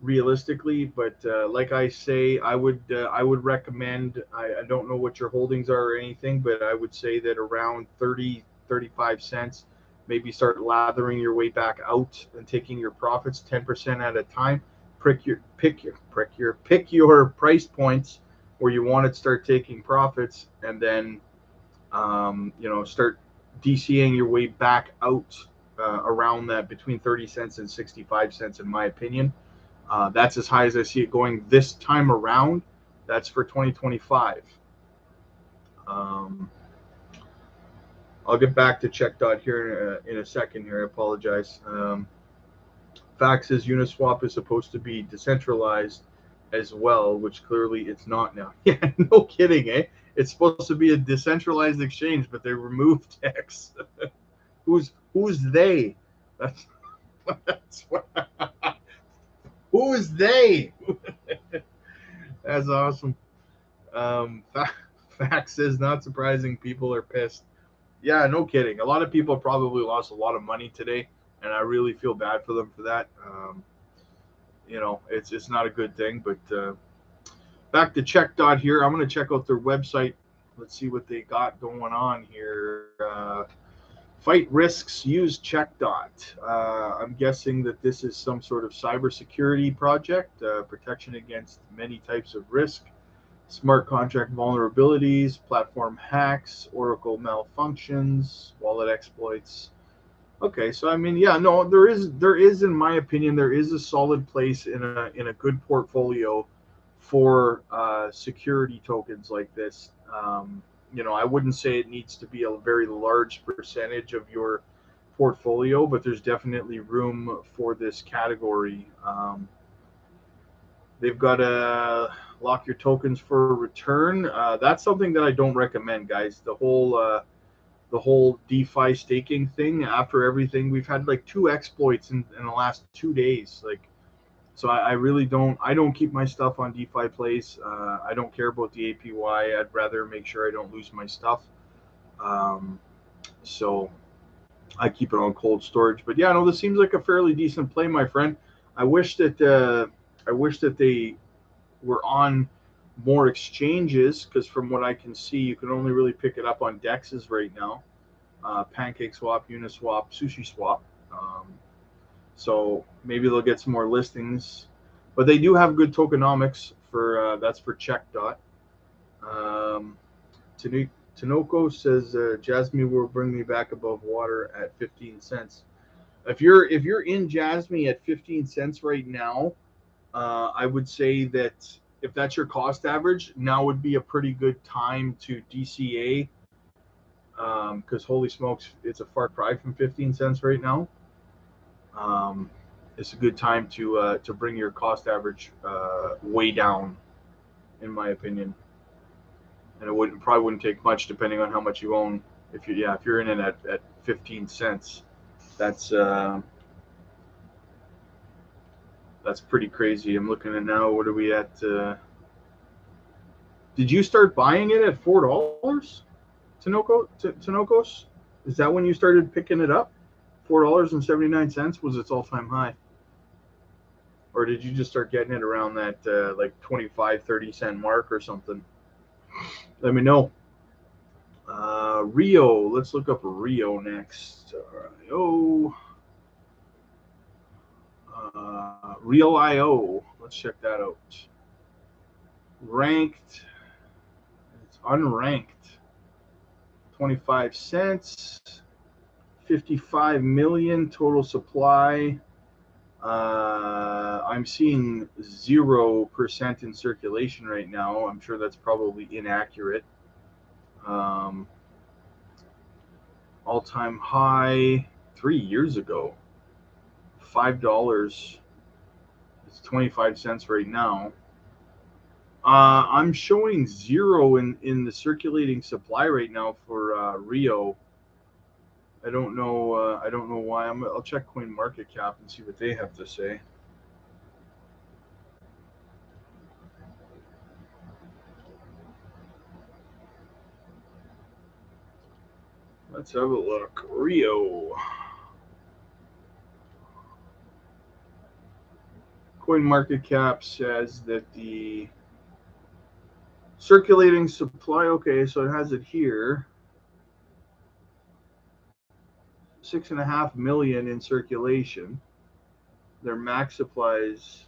Realistically, but like I say, I would recommend, I don't know what your holdings are or anything, but I would say that around 30, 35 cents, maybe start lathering your way back out and taking your profits 10% at a time. Pick your price points where you want to start taking profits, and then start DCing your way back out around that between 30 cents and 65 cents, in my opinion. That's as high as I see it going this time around. That's for 2025. I'll get back to check dot here in a second here. I apologize. Fact says Uniswap is supposed to be decentralized as well, which clearly it's not now. Yeah, no kidding, eh? It's supposed to be a decentralized exchange, but they removed X. Who's they? That's what. Who is they? That's awesome. Fact says, not surprising, people are pissed. Yeah, no kidding. A lot of people probably lost a lot of money today, and I really feel bad for them for that. It's not a good thing. But back to check dot here. I'm going to check out their website. Let's see what they got going on here. Fight risks, use check dot. I'm guessing that this is some sort of cybersecurity project, protection against many types of risk, smart contract vulnerabilities, platform hacks, Oracle malfunctions, wallet exploits. Okay, so I mean, yeah, no, there is, in my opinion, there is a solid place in a good portfolio for security tokens like this. I wouldn't say it needs to be a very large percentage of your portfolio, but there's definitely room for this category. They've got to lock your tokens for return. That's something that I don't recommend, guys. The the whole DeFi staking thing. After everything, we've had like 2 exploits in the last 2 days. Like, so I really don't. I don't keep my stuff on DeFi Place. I don't care about the APY. I'd rather make sure I don't lose my stuff. So I keep it on cold storage. But yeah, no, this seems like a fairly decent play, my friend. I wish that they were on more exchanges, because from what I can see, you can only really pick it up on dexes right now. Pancake Swap, Uniswap, Sushi Swap. So maybe they'll get some more listings, but they do have good tokenomics for that's for Check Dot. Tanoko says Jasmy will bring me back above water at 15 cents. If you're in Jasmy at 15 cents right now, I would say that if that's your cost average, now would be a pretty good time to DCA, because holy smokes, it's a far cry from 15 cents right now. It's a good time to bring your cost average way down, in my opinion. And it probably wouldn't take much, depending on how much you own. If you're in it at 15 cents, that's pretty crazy. I'm looking at now. What are we at? Did you start buying it at $4? Tanokos? Is that when you started picking it up? $4.79 was its all-time high. Or did you just start getting it around that like 25-30 cent mark or something? Let me know. Rio. Let's look up Rio next. Real.io. Let's check that out. Ranked. It's unranked. 25 cents. 55 million total supply. I'm seeing 0% in circulation right now. I'm sure that's probably inaccurate. All-time high 3 years ago, $5. It's 25 cents right now. I'm showing 0 in the circulating supply right now for Rio. I don't know why. I'll check CoinMarketCap and see what they have to say. Let's have a look. Rio. CoinMarketCap says that the circulating supply, okay, so it has it here. 6.5 million in circulation. Their max supply is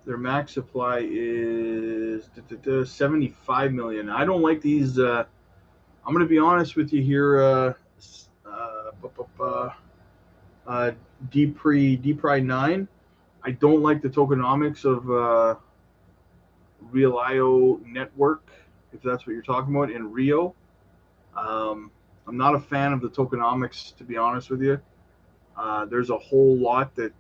75 million. I don't like these. I'm going to be honest with you here. DPRI 9. I don't like the tokenomics of Real.io network, if that's what you're talking about, in Rio. I'm not a fan of the tokenomics, to be honest with you. There's a whole lot that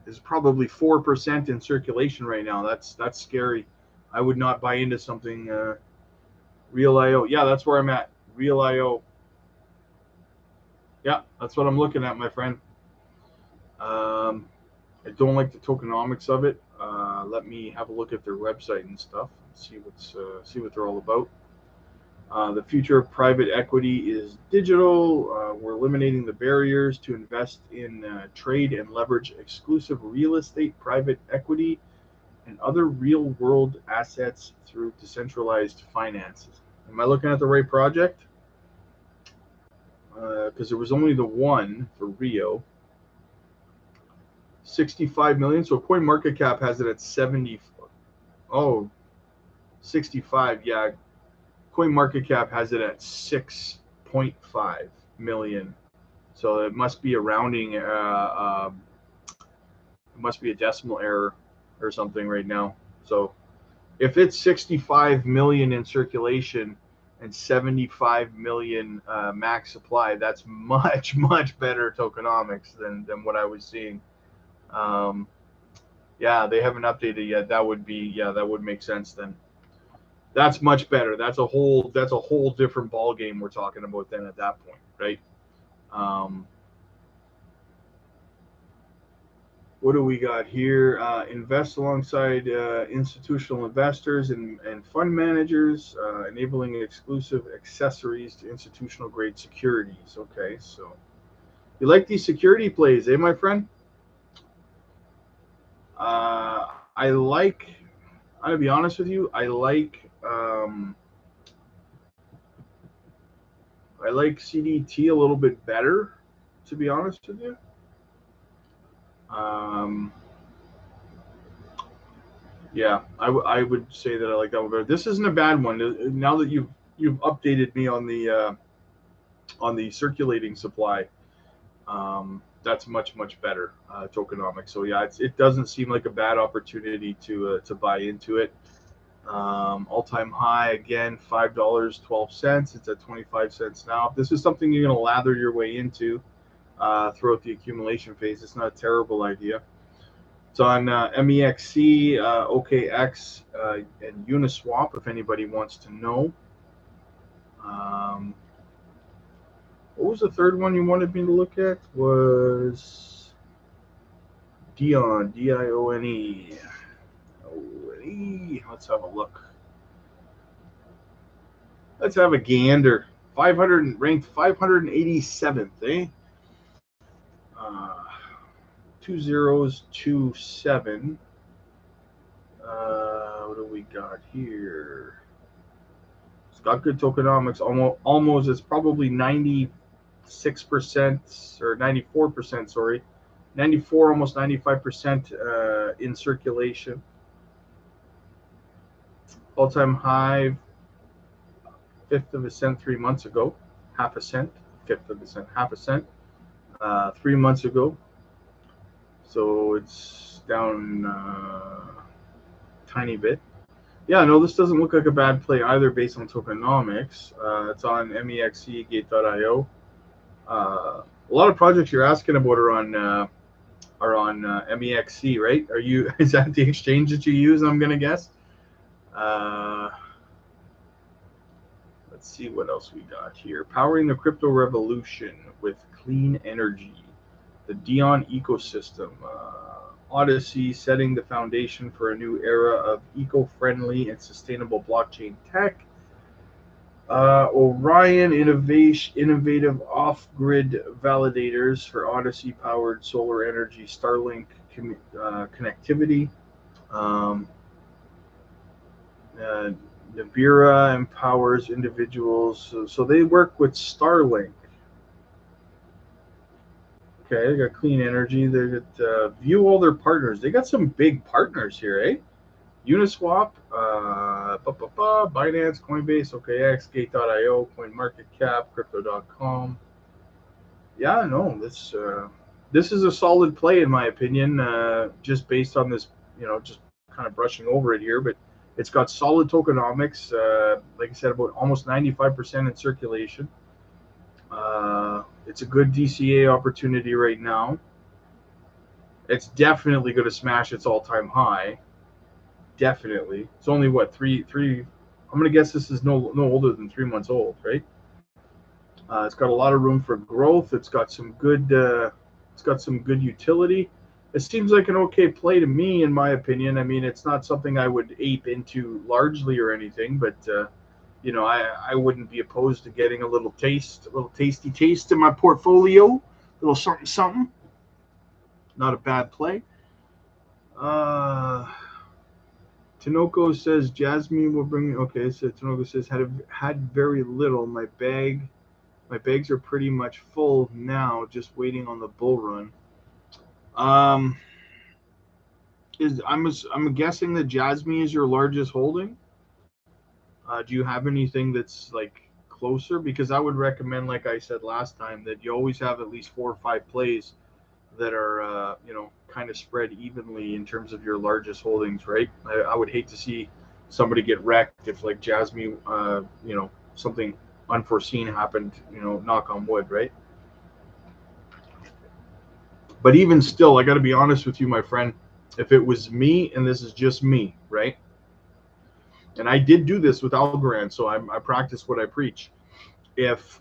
is probably 4% in circulation right now. That's scary. I would not buy into something. Real.io. Yeah, that's where I'm at. Real.io. Yeah, that's what I'm looking at, my friend. I don't like the tokenomics of it. Let me have a look at their website and stuff and see what they're all about. The future of private equity is digital. We're eliminating the barriers to invest in trade and leverage exclusive real estate, private equity, and other real-world assets through decentralized finances. Am I looking at the right project? Because there was only the one for Rio. 65 million. So CoinMarketCap has it at 70. Oh, 65. Yeah. CoinMarketCap has it at 6.5 million. So it must be a rounding. It must be a decimal error or something right now. So if it's 65 million in circulation and 75 million max supply, that's much better tokenomics than what I was seeing. Yeah, they haven't updated yet. That would make sense then. That's much better. That's a whole different ball game we're talking about then at that point, right? What do we got here? Invest alongside institutional investors and fund managers, enabling exclusive accessories to institutional grade securities. Okay, so you like these security plays, eh, my friend? I like. I'm gonna be honest with you. I like CDT a little bit better, to be honest with you. Yeah, I would say that I like that one better. This isn't a bad one. Now that you've updated me on the circulating supply, that's much better tokenomics. So yeah, it doesn't seem like a bad opportunity to buy into it. All-time high again, $5.12. It's at 25 cents now. If this is something you're going to lather your way into throughout the accumulation phase, it's not a terrible idea. It's on MEXC, OKX, and Uniswap, if anybody wants to know. What was the third one you wanted me to look at? Was Dione, D-I-O-N-E. Let's have a look. Let's have a gander. 500 ranked 587th, eh? 2027. What do we got here? It's got good tokenomics. Almost it's probably 96% or 94%. Sorry, 94, almost 95% in circulation. All-time high, fifth of a cent 3 months ago. Half a cent, fifth of a cent, half a cent. 3 months ago. So it's down tiny bit. Yeah, no, this doesn't look like a bad play either based on tokenomics. It's on MEXC, Gate.io. A lot of projects you're asking about are on MEXC, right? Is that the exchange that you use? I'm gonna guess. Let's see what else we got here. Powering the crypto revolution with clean energy. The Dione ecosystem. Odyssey setting the foundation for a new era of eco-friendly and sustainable blockchain tech. Orion innovative off-grid validators for Odyssey-powered solar energy Starlink connectivity. Nibira empowers individuals. So they work with Starlink. Okay, they got clean energy. They got view all their partners. They got some big partners here, eh? Uniswap, Binance, Coinbase, OKX, Gate.io, CoinMarketCap, Crypto.com. Yeah, no, this is a solid play in my opinion. Just based on this, just kind of brushing over it here, but it's got solid tokenomics. Like I said, about almost 95% in circulation. It's a good DCA opportunity right now. It's definitely going to smash its all-time high. Definitely. It's only what three. I'm going to guess this is no older than 3 months old, right? It's got a lot of room for growth. It's got some good. It's got some good utility. It seems like an okay play to me, in my opinion. I mean, it's not something I would ape into largely or anything, but I wouldn't be opposed to getting a little tasty taste in my portfolio. A little something. Not a bad play. Tinoco says Jasmy will bring. Okay, so Tinoco says had very little. My bags are pretty much full now. Just waiting on the bull run. I'm guessing that Jasmy is your largest holding. Do you have anything that's like closer? Because I would recommend, like I said last time, that you always have at least 4 or 5 plays that are kind of spread evenly in terms of your largest holdings, right? I would hate to see somebody get wrecked if like Jasmy, something unforeseen happened, knock on wood, right? But even still, I got to be honest with you, my friend. If it was me, and this is just me, right? and I did do this with Algorand, so I practice what I preach. If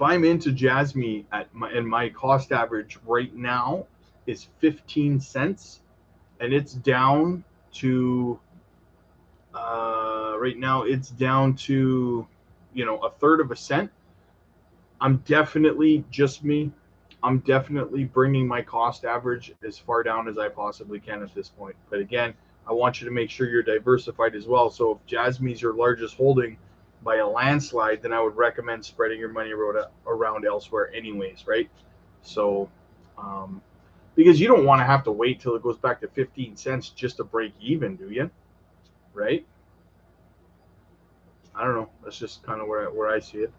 I'm into Jasmy and my cost average right now is 15 cents, and it's down to right now it's down to a third of a cent. I'm definitely bringing my cost average as far down as I possibly can at this point. But again, I want you to make sure you're diversified as well. So if Jasmy's your largest holding by a landslide, then I would recommend spreading your money around elsewhere anyways, right? So because you don't want to have to wait till it goes back to 15 cents just to break even, do you? Right? I don't know. That's just kind of where I see it.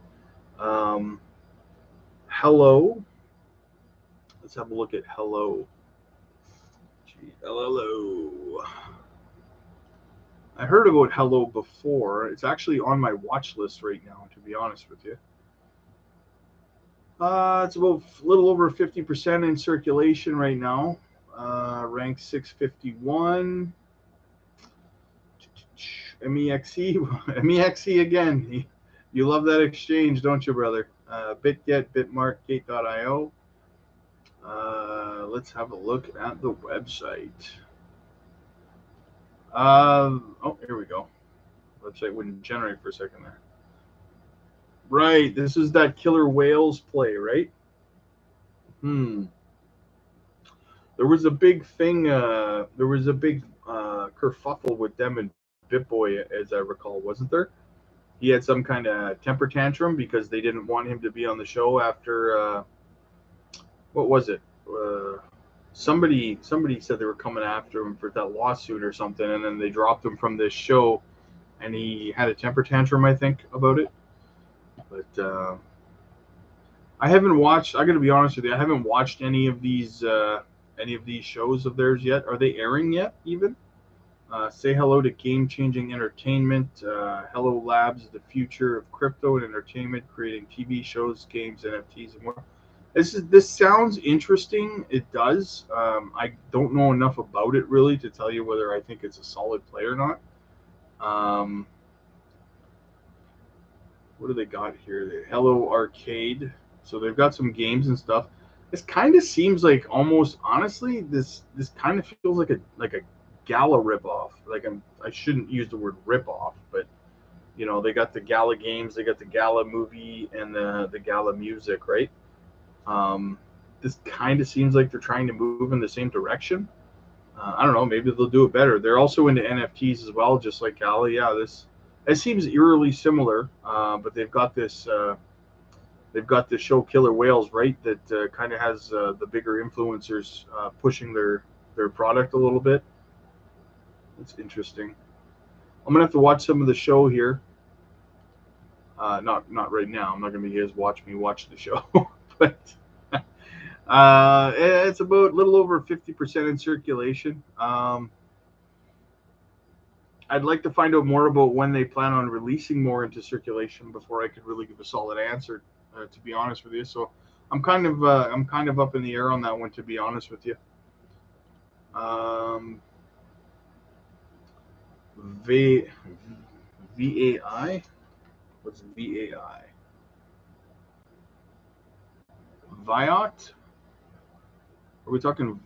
Hello. Let's have a look at Hello. Hello. I heard about Hello before. It's actually on my watch list right now, to be honest with you. It's about a little over 50% in circulation right now. Rank 651. MEXE. MEXE again. You love that exchange, don't you, brother? BitGet, Bitmark, Gate.io. Let's have a look at the website. Oh, here we go. Website wouldn't generate for a second there. Right, this is that killer whales play, right? There was a big thing. There was a big kerfuffle with them and BitBoy, as I recall, wasn't there? He had some kind of temper tantrum because they didn't want him to be on the show after what was it? Somebody said they were coming after him for that lawsuit or something, and then they dropped him from this show, and he had a temper tantrum, I think, about it. But I haven't watched. I got to be honest with you. I haven't watched any of these shows of theirs yet. Are they airing yet? Even say hello to Game Changing Entertainment. Hello Labs, the future of crypto and entertainment, creating TV shows, games, NFTs, and more. This sounds interesting. It does. I don't know enough about it really to tell you whether I think it's a solid play or not. What do they got here? Hello Arcade. So they've got some games and stuff. This kind of seems like almost honestly, this kind of feels like a Gala ripoff. I shouldn't use the word ripoff, but they got the Gala games, they got the Gala movie, and the Gala music, right? This kind of seems like they're trying to move in the same direction. I don't know. Maybe they'll do it better. They're also into NFTs as well, just like Gala. Yeah, it seems eerily similar, but they've got this show Killer Whales, right? That kind of has the bigger influencers pushing their product a little bit. It's interesting. I'm gonna have to watch some of the show here. Not right now. I'm not gonna be here to watch me watch the show, but it's about a little over 50% in circulation. I'd like to find out more about when they plan on releasing more into circulation before I could really give a solid answer. To be honest with you, so I'm kind of up in the air on that one. To be honest with you, VAI. What's VAI? Viot? Are we talking?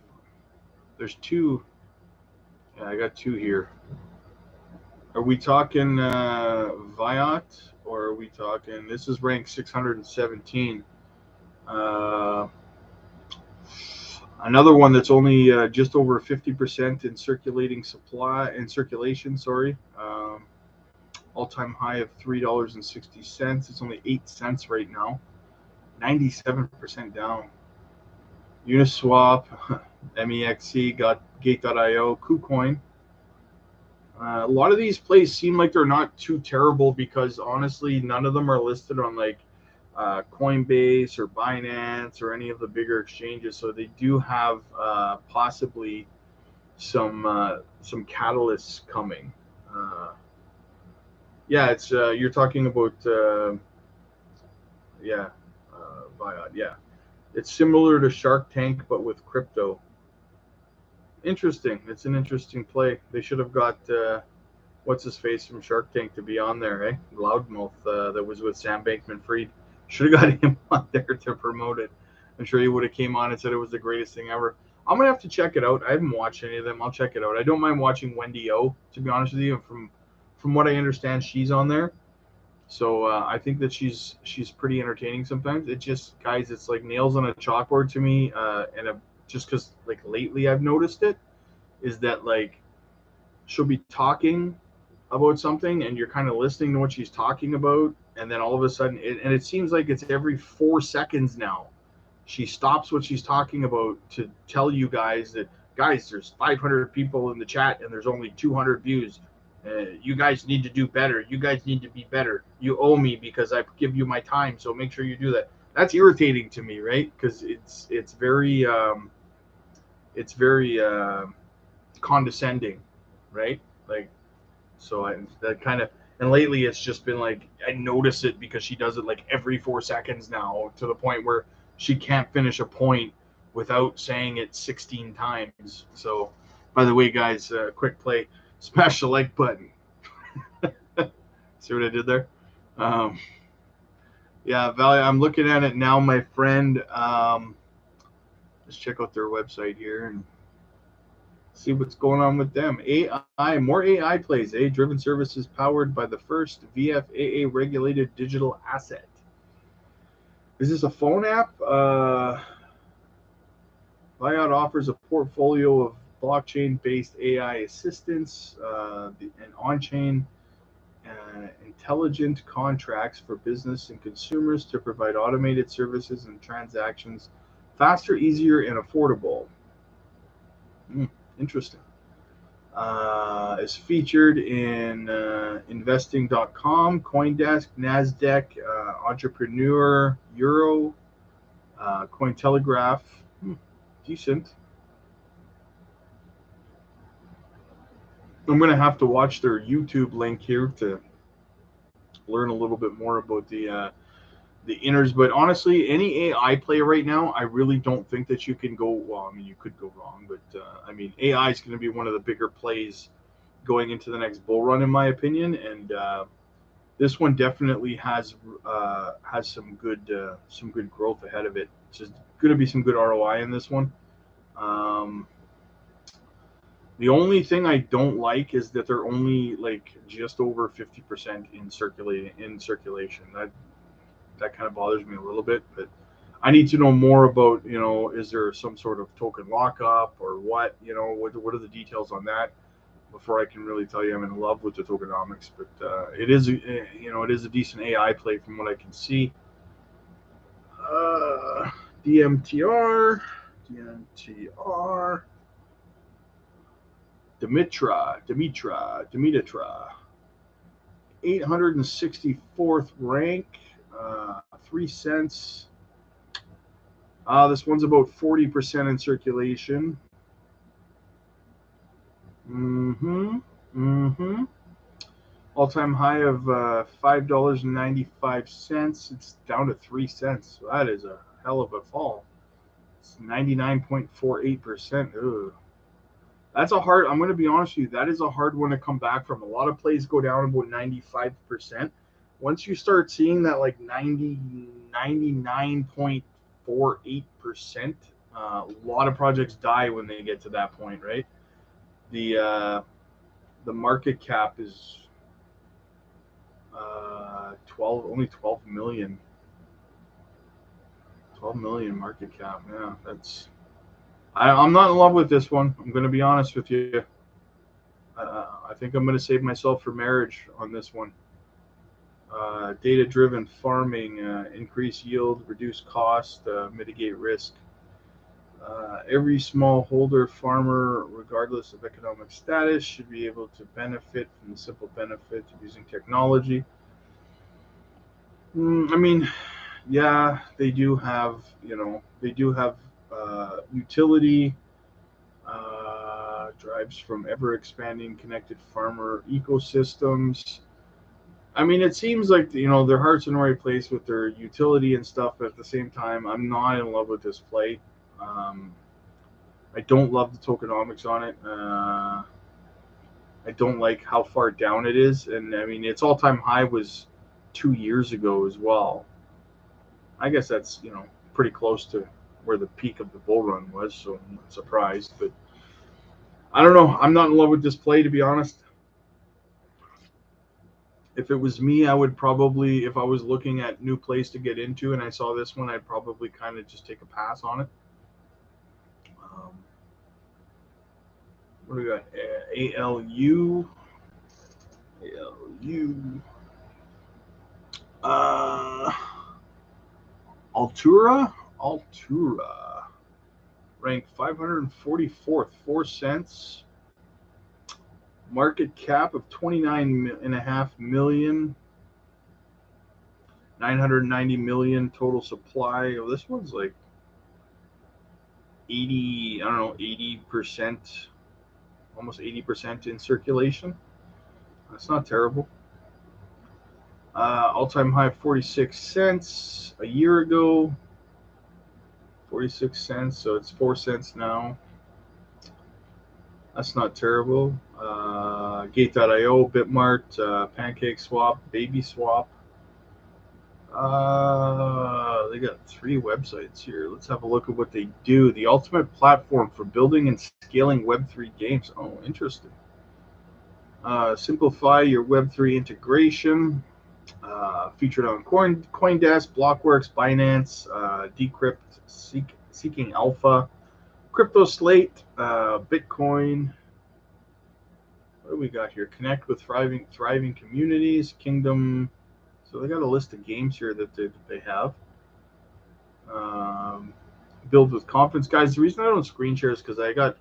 There's two. Yeah, I got two here. Are we talking Viot, or are we talking? This is ranked 617. Another one that's only just over 50% in circulation. Sorry, all-time high of $3.60. It's only 8 cents right now. 97% down. Uniswap, MEXC, got Gate.io, KuCoin. A lot of these plays seem like they're not too terrible because honestly, none of them are listed on like Coinbase or Binance or any of the bigger exchanges. So they do have possibly some catalysts coming. Yeah, it's you're talking about Viot. Yeah, it's similar to Shark Tank but with crypto. Interesting. It's an interesting play. They should have got what's his face from Shark Tank to be on there, eh? Loudmouth that was with Sam Bankman-Fried. Should have got him on there to promote it. I'm sure he would have came on and said it was the greatest thing ever. I'm gonna have to check it out. I haven't watched any of them. I'll check it out. I don't mind watching Wendy O, to be honest with you. From what I understand, she's on there. So I think that she's pretty entertaining sometimes. It just, guys, it's like nails on a chalkboard to me. Just because like lately I've noticed it is that like she'll be talking about something and you're kind of listening to what she's talking about, and then all of a sudden it seems like it's every 4 seconds now she stops what she's talking about to tell you guys that, guys, there's 500 people in the chat and there's only 200 views. You guys need to do better. You guys need to be better. You owe me because I give you my time, so make sure you do that. That's irritating to me, right? Because it's very condescending, right? Like, so that kind of, and lately it's just been like I notice it because she does it like every 4 seconds now, to the point where she can't finish a point without saying it 16 times. So, by the way, guys, quick play, smash the like button. See what I did there? Yeah, Valley, I'm looking at it now, my friend. Let's check out their website here and see what's going on with them. AI, more AI plays. AI-driven services powered by the first VFAA regulated digital asset. Is this a phone app? Buyout offers a portfolio of blockchain-based AI assistants and on-chain intelligent contracts for business and consumers to provide automated services and transactions faster, easier, and affordable. Interesting. Is featured in investing.com, Coindesk, NASDAQ, Entrepreneur, Euro, Cointelegraph. Decent. I'm going to have to watch their YouTube link here to learn a little bit more about the inners. But honestly, any AI play right now, I really don't think that you can go, well, I mean, you could go wrong, but I mean, AI is going to be one of the bigger plays going into the next bull run, in my opinion. And this one definitely has some good growth ahead of it. It's just going to be some good ROI in this one. The only thing I don't like is that they're only like just over 50% in circulation. That kind of bothers me a little bit, but I need to know more about, is there some sort of token lockup or what, what are the details on that before I can really tell you I'm in love with the tokenomics. But it is a decent AI play from what I can see. DMTR. Dimitra, 864th rank, 3 cents. This one's about 40% in circulation. All-time high of $5.95. It's down to 3 cents. So that is a hell of a fall. It's 99.48%. Ugh. That's a hard, I'm going to be honest with you, that is a hard one to come back from. A lot of plays go down about 95%. Once you start seeing that like 99.48%, a lot of projects die when they get to that point, right? The market cap is only 12 million. 12 million market cap. Yeah, that's. I'm not in love with this one. I'm going to be honest with you. I think I'm going to save myself for marriage on this one. Data-driven farming, increase yield, reduce cost, mitigate risk. Every smallholder farmer, regardless of economic status, should be able to benefit from the simple benefits of using technology. I mean, yeah, they do have utility. Drives from ever-expanding connected farmer ecosystems. I mean, it seems like their hearts in the right place with their utility and stuff, but at the same time, I'm not in love with this play. I don't love the tokenomics on it. I don't like how far down it is, and I mean its all-time high was 2 years ago as well. I guess that's pretty close to where the peak of the bull run was, so I'm not surprised. But I don't know. I'm not in love with this play, to be honest. If it was me, I would probably, if I was looking at new plays to get into and I saw this one, I'd probably kind of just take a pass on it. What do we got? ALU. Altura. Ranked 544th, 4 cents. Market cap of 29.5 million. 990 million total supply. Oh, this one's like 80, I don't know, 80%, almost 80% in circulation. That's not terrible. All-time high 46 cents a year ago. 46 cents, so it's 4 cents now. That's not terrible. Gate.io, Bitmart, PancakeSwap, BabySwap. They got 3 websites here. Let's have a look at what they do. The ultimate platform for building and scaling Web3 games. Oh, interesting. Simplify your Web3 integration. Featured on CoinDesk, Blockworks, Binance, Decrypt, Seeking Alpha, Crypto Slate, Bitcoin. What do we got here? Connect with thriving communities, Kingdom. So they got a list of games here that they have. Build with confidence, guys. The reason I don't screen share is because I got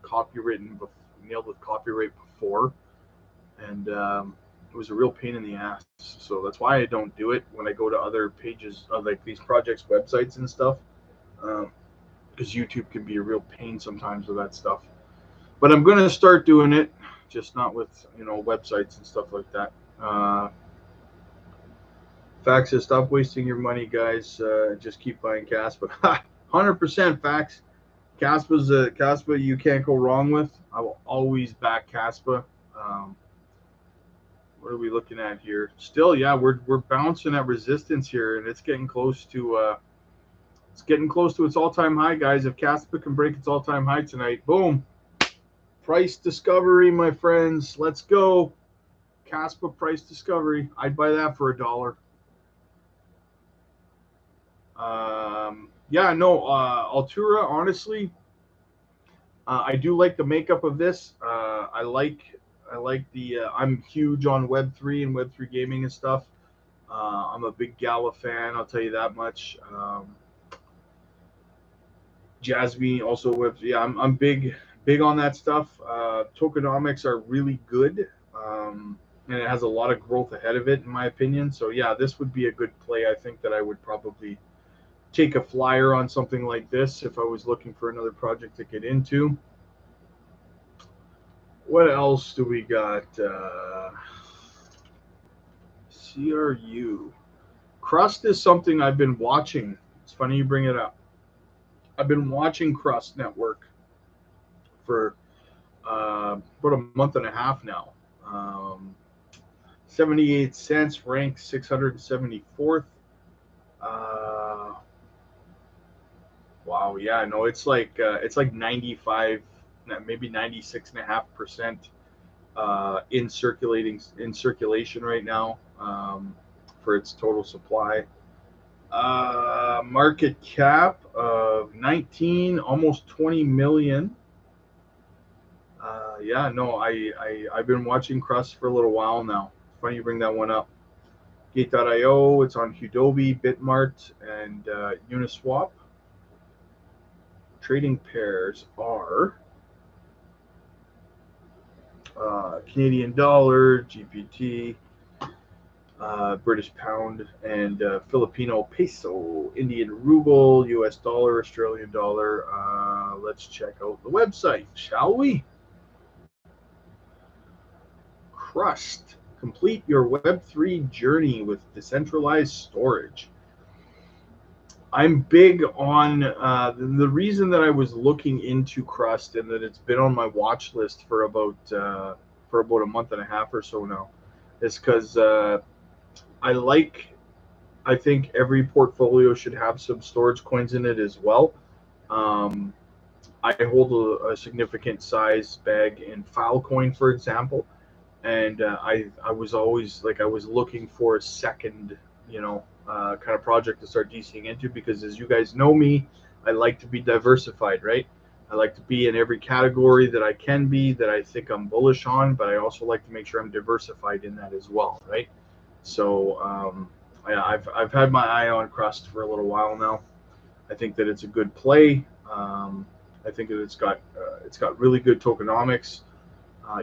nailed with copyright before, and it was a real pain in the ass. So that's why I don't do it when I go to other pages of like these projects' websites and stuff, because YouTube can be a real pain sometimes with that stuff. But I'm gonna start doing it, just not with websites and stuff like that. Fax says, stop wasting your money, guys. Just keep buying Kaspa. 100% Fax. Kaspa you can't go wrong with. I will always back Kaspa. What are we looking at here? Still, yeah, we're bouncing at resistance here, and it's getting close to its all-time high, guys. If Kaspa can break its all-time high tonight, boom. Price discovery, my friends. Let's go. Kaspa price discovery. I'd buy that for $1. Altura, honestly, I do like the makeup of this. I like the. I'm huge on Web3 and Web3 gaming and stuff. I'm a big Gala fan. I'll tell you that much. Jasmy also Web. Yeah, I'm big on that stuff. Tokenomics are really good, and it has a lot of growth ahead of it, in my opinion. So yeah, this would be a good play. I think that I would probably take a flyer on something like this if I was looking for another project to get into. What else do we got? CRU. Crust is something I've been watching. It's funny you bring it up. I've been watching Crust Network for about a month and a half now. 78 cents, ranked 674th. Wow, yeah, no, it's like 95, maybe 96.5% in circulation right now, for its total supply. Market cap of 19, almost 20 million. I've been watching Crust for a little while now. Funny you bring that one up. Gate.io, it's on Hudobi, Bitmart, and Uniswap. Trading pairs are Canadian dollar, GPT, British pound, and Filipino peso, Indian ruble, US dollar, Australian dollar. Let's check out the website, shall we? Crust. Complete your Web3 journey with decentralized storage. I'm big on the reason that I was looking into Crust and that it's been on my watch list for about for about a month and a half or so now, is because I think every portfolio should have some storage coins in it as well. Um, I hold a significant size bag in Filecoin, for example, and I was always like I was looking for a second, kind of project to start DCing into, because as you guys know me, I like to be diversified, right? I like to be in every category that I can be, that I think I'm bullish on, but I also like to make sure I'm diversified in that as well, right? So I've had my eye on Crust for a little while now. I think that it's a good play. I think that it's got really good tokenomics.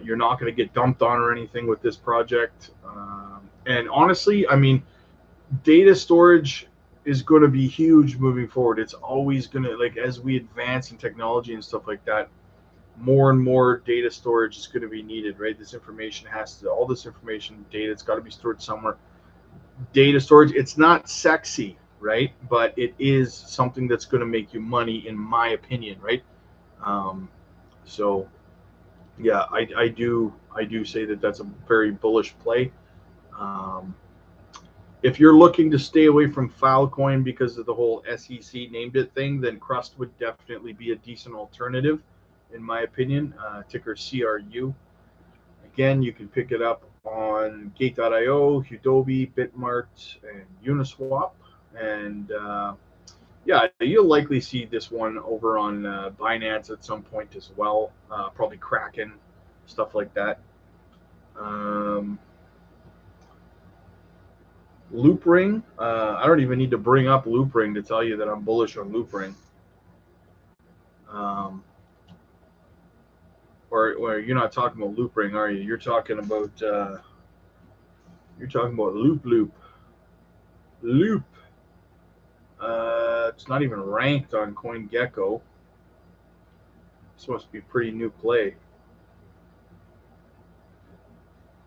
You're not going to get dumped on or anything with this project. And honestly, I mean, data storage is going to be huge moving forward. It's always going to, like, as we advance in technology and stuff like that, more and more data storage is going to be needed, right? All this information, data, it's got to be stored somewhere. Data storage, it's not sexy, right? But it is something that's going to make you money, in my opinion, right? So yeah, I do say that that's a very bullish play. Um, if you're looking to stay away from Filecoin because of the whole SEC named it thing, then Crust would definitely be a decent alternative, in my opinion. Ticker CRU. Again, you can pick it up on Gate.io, Hudobi, Bitmart, and Uniswap. And yeah, you'll likely see this one over on Binance at some point as well. Probably Kraken, stuff like that. Loopring. I don't even need to bring up Loopring to tell you that I'm bullish on Loopring. Or you're not talking about Loopring, are you? You're talking about Loop. Loop. It's not even ranked on CoinGecko. This must be a pretty new play.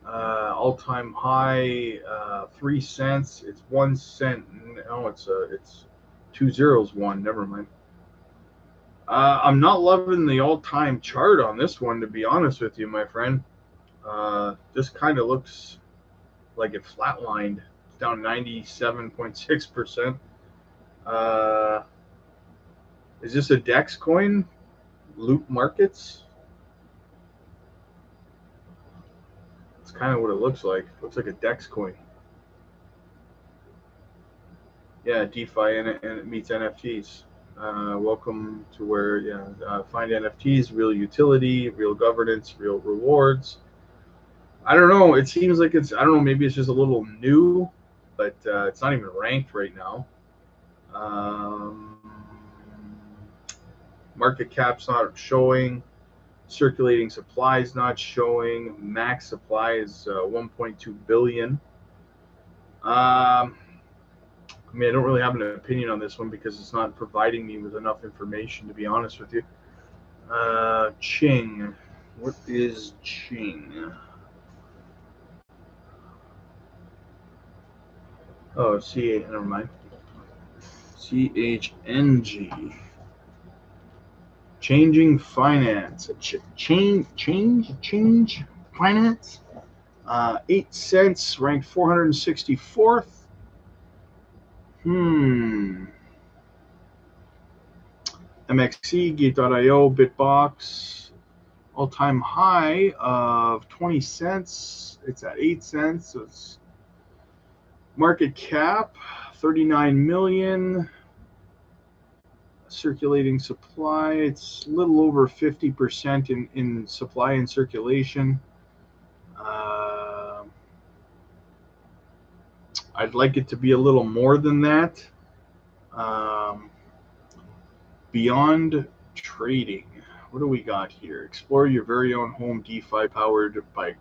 All-time high, 3 cents. It's 1 cent. No, it's 2 zeros, 1. Never mind. I'm not loving the all-time chart on this one, to be honest with you, my friend. This kind of looks like it flatlined. It's down 97.6%. Is this a DEX coin? Loop Markets? That's kind of what it looks like. Looks like a DEX coin. Yeah, DeFi, and it meets NFTs. Welcome to where, find NFTs, real utility, real governance, real rewards. I don't know. It seems like I don't know, maybe it's just a little new, but it's not even ranked right now. Market cap's not showing. Circulating supply is not showing. Max supply is 1.2 billion. I mean, I don't really have an opinion on this one because it's not providing me with enough information, to be honest with you. Ching. What is Ching? Oh, never mind. CHNG. Changing finance. Change finance. 8 cents, ranked 464th. MXC, Gate.io, Bitbox, all-time high of 20 cents. It's at 8 cents. So it's market cap 39 million. Circulating supply, it's a little over 50% in supply and circulation. I'd like it to be a little more than that. Beyond trading, what do we got here? Explore your very own home DeFi powered by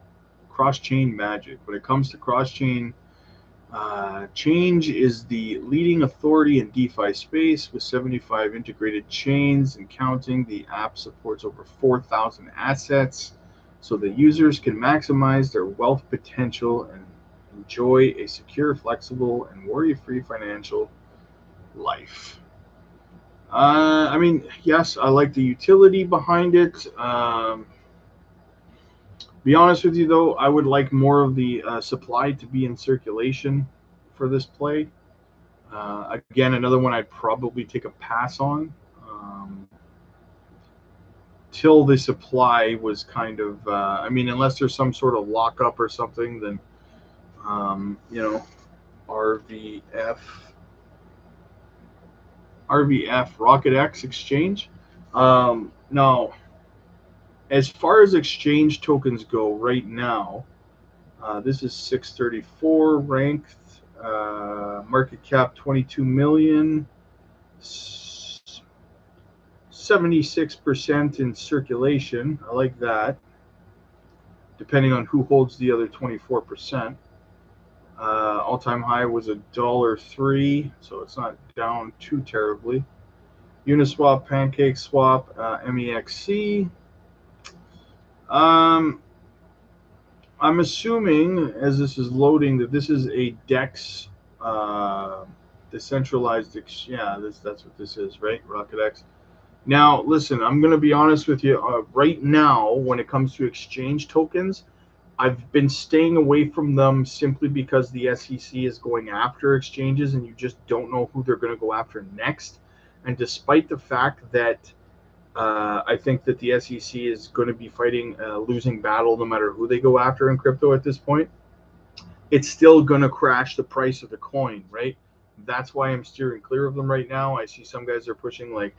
cross-chain magic. When it comes to cross-chain, Change is the leading authority in DeFi space with 75 integrated chains and counting. The app supports over 4,000 assets so that users can maximize their wealth potential and enjoy a secure, flexible, and worry-free financial life. I mean, yes, I like the utility behind it. Be honest with you, though, I would like more of the supply to be in circulation for this play. Again, another one I'd probably take a pass on till the supply was kind of, I mean, unless there's some sort of lockup or something, then, you know, RVF, Rocket X exchange. Now, as far as exchange tokens go right now, this is 634 ranked, market cap 22 million, 76% in circulation. I like that, depending on who holds the other 24%. All-time high was $1.03, so it's not down too terribly. Uniswap, PancakeSwap, MEXC. I'm assuming, as this is loading, that this is a DEX decentralized. Yeah, that's what this is, right? Rocket X. Now, listen, I'm going to be honest with you. Right now, when it comes to exchange tokens, I've been staying away from them simply because the SEC is going after exchanges, and you just don't know who they're going to go after next. And despite the fact that I think that the SEC is going to be fighting a losing battle no matter who they go after in crypto at this point, it's still going to crash the price of the coin, right? That's why I'm steering clear of them right now. I see some guys are pushing like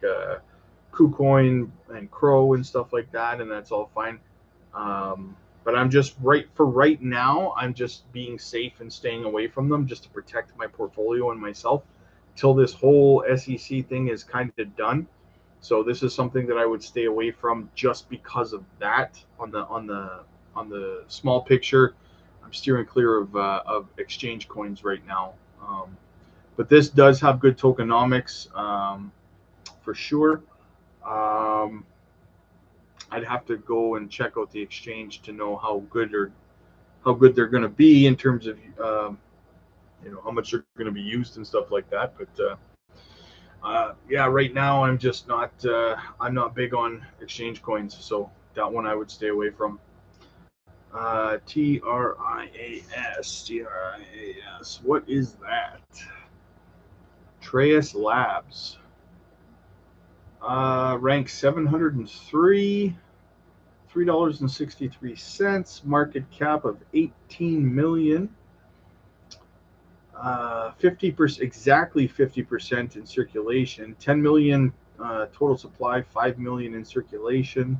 KuCoin and Crow and stuff like that, and that's all fine. But I'm just right now, I'm just being safe and staying away from them just to protect my portfolio and myself till this whole SEC thing is kind of done. So this is something that I would stay away from just because of that. On the small picture, I'm steering clear of exchange coins right now. But this does have good tokenomics for sure. I'd have to go and check out the exchange to know how good they're going to be in terms of you know, how much they're going to be used and stuff like that. But yeah, right now I'm just not I'm not big on exchange coins, so that one I would stay away from. TRIAS. What is that? Trace Labs. Rank 703, $3.63, market cap of 18 million, 50%, exactly 50% in circulation, 10 million total supply, 5 million in circulation,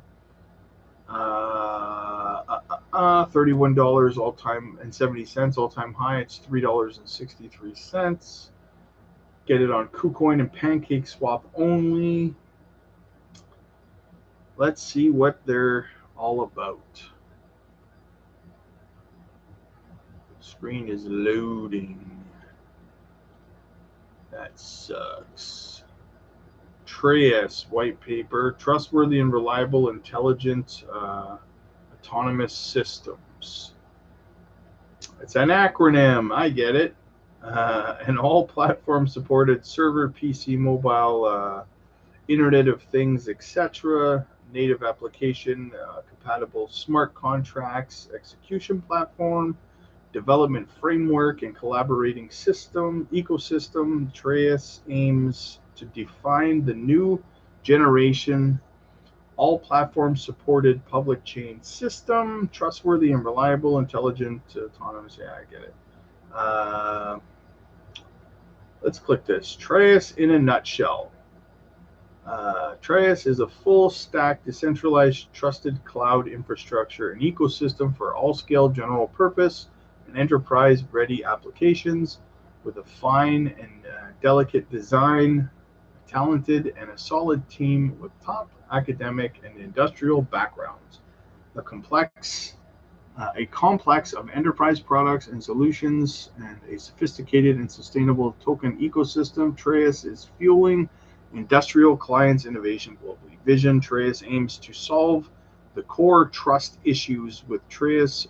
$31 all time and 70 cents all time high. It's $3.63. Get it on KuCoin and PancakeSwap only. Let's see what they're all about. The screen is loading. That sucks. Trace white paper, trustworthy and reliable, intelligent, autonomous systems. It's an acronym. I get it. An all platform supported server, PC, mobile, Internet of Things, etc. Native application, compatible smart contracts, execution platform, development framework, and collaborating system ecosystem. Trace aims to define the new generation all platform supported public chain system, trustworthy and reliable, intelligent, autonomous. Yeah, I get it. Let's click this. Trace in a nutshell. Trace is a full-stack, decentralized, trusted cloud infrastructure, an ecosystem for all-scale general purpose and enterprise-ready applications with a fine and delicate design, talented and a solid team with top academic and industrial backgrounds. A complex of enterprise products and solutions and a sophisticated and sustainable token ecosystem. Trace is fueling industrial clients' innovation globally. Vision. Trace aims to solve the core trust issues. With Trace,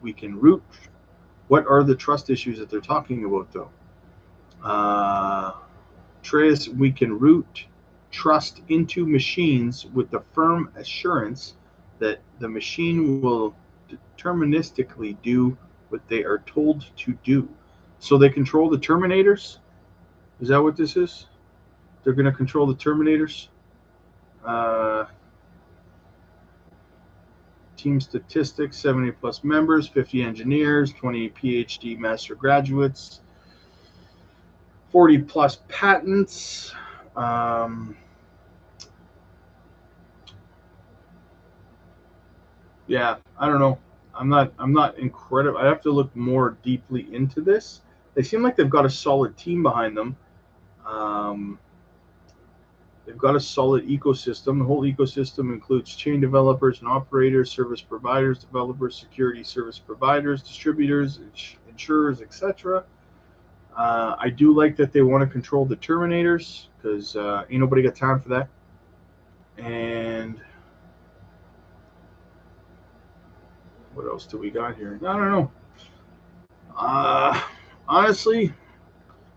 we can root. What are the trust issues that they're talking about, though? Trace, we can root trust into machines with the firm assurance that the machine will deterministically do what they are told to do. So they control the Terminators. Is that what this is? They're going to control the Terminators. Team statistics: 70 plus members, 50 engineers, 20 PhD master graduates, 40 plus patents. Yeah, I don't know. I'm not incredible. I have to look more deeply into this. They seem like they've got a solid team behind them. They've got a solid ecosystem. The whole ecosystem includes chain developers and operators, service providers, developers, security service providers, distributors, insurers, etc. I do like that they want to control the Terminators, because ain't nobody got time for that. And what else do we got here? I don't know. Honestly,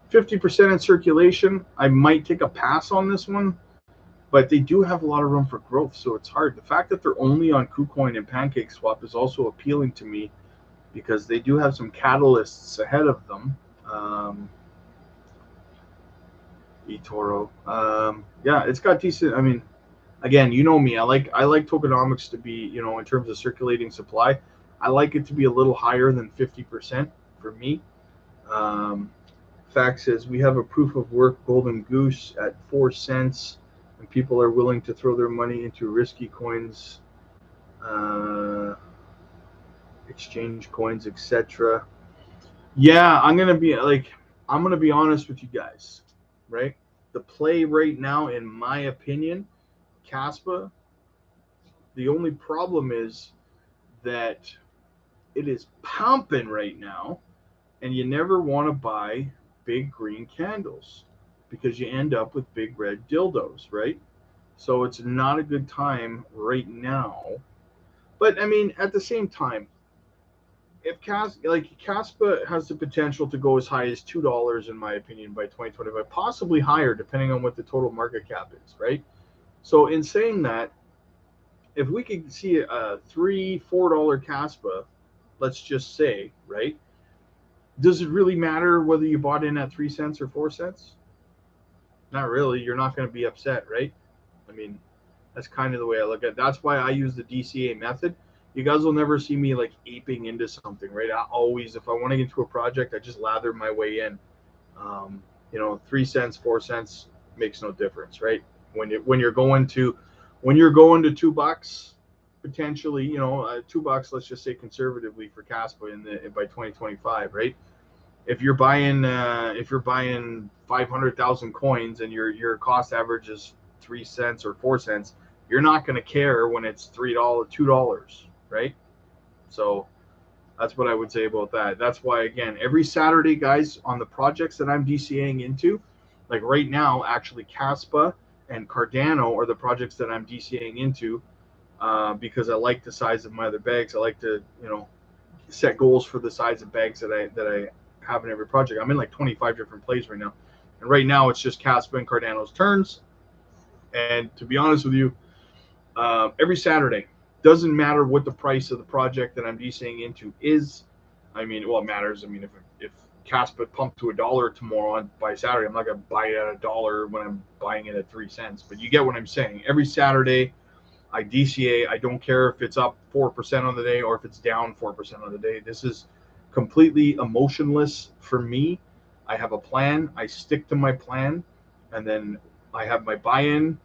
50% in circulation. I might take a pass on this one, but they do have a lot of room for growth, so it's hard. The fact that they're only on KuCoin and PancakeSwap is also appealing to me, because they do have some catalysts ahead of them. eToro. Yeah, it's got decent. I mean, again, you know me. I like tokenomics to be, in terms of circulating supply, I like it to be a little higher than 50% for me. Fact says we have a proof of work golden goose at 4 cents, and people are willing to throw their money into risky coins, exchange coins, etc. Yeah, I'm gonna be honest with you guys, right? The play right now, in my opinion, Kaspa. The only problem is that it is pumping right now, and you never want to buy big green candles, because you end up with big red dildos, right? So it's not a good time right now. But I mean, at the same time, if Kaspa has the potential to go as high as $2, in my opinion, by 2025, possibly higher, depending on what the total market cap is, right? So in saying that, if we could see a $3-4 Kaspa, let's just say, right? Does it really matter whether you bought in at 3 cents or 4 cents? Not really. You're not going to be upset, right? I mean, that's kind of the way I look at it. That's why I use the DCA method. You guys will never see me like aping into something, right? I always, if I want to get into a project, I just lather my way in. 3 cents, 4 cents makes no difference, right? When you're going to $2, potentially, $2, let's just say conservatively for Kaspa by 2025, right? If you're buying 500,000 coins and your cost average is 3 cents or 4 cents, you're not going to care when it's $3, $2, right? So that's what I would say about that. That's why, again, every Saturday, guys, on the projects that I'm DCAing into, like right now, actually, Kaspa and Cardano are the projects that I'm DCAing into, because I like the size of my other bags. I like to, set goals for the size of bags that I have in every project. I'm in like 25 different plays right now, and right now it's just Kaspa and Cardano's turns. And to be honest with you, every Saturday, doesn't matter what the price of the project that I'm DCing into is. I mean, well, it matters. I mean, if Kaspa pumped to $1 tomorrow by Saturday, I'm not gonna buy it at $1 when I'm buying it at 3 cents. But you get what I'm saying. Every Saturday, I DCA. I don't care if it's up 4% on the day or if it's down 4% on the day. This is completely emotionless for me. I have a plan. I stick to my plan, and then I have my buy-in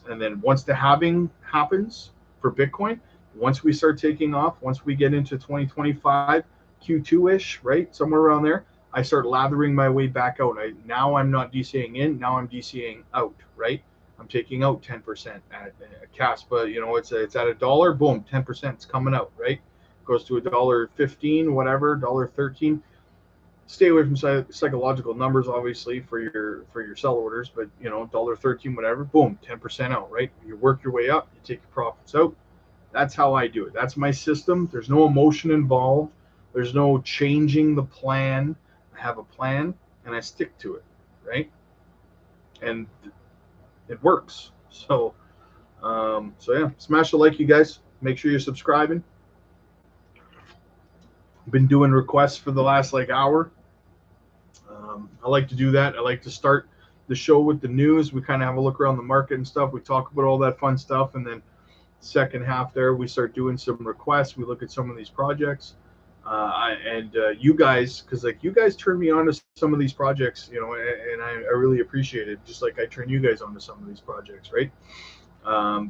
and then once the halving happens for Bitcoin, once we start taking off, once we get into 2025 Q2-ish, right, somewhere around there, I start lathering my way back out. Now I'm not DCAing in. Now I'm DCAing out, right? I'm taking out 10% at Kaspa. It's at $1. Boom, 10% is coming out, right? Goes to $1.15, whatever, $1.13. Stay away from psychological numbers, obviously, for your sell orders, but $1.13, whatever. Boom, 10% out, right? You work your way up, you take your profits out. That's how I do it. That's my system. There's no emotion involved. There's no changing the plan. I have a plan and I stick to it, right? And it works. So yeah, smash the like, you guys. Make sure you're subscribing. Been doing requests for the last like hour. I like to do that. I like to start the show with the news. We kind of have a look around the market and stuff. We talk about all that fun stuff, and then second half there we start doing some requests. We look at some of these projects, you guys, because like you guys turn me on to some of these projects, you know, and I really appreciate it. Just like I turn you guys on to some of these projects, right?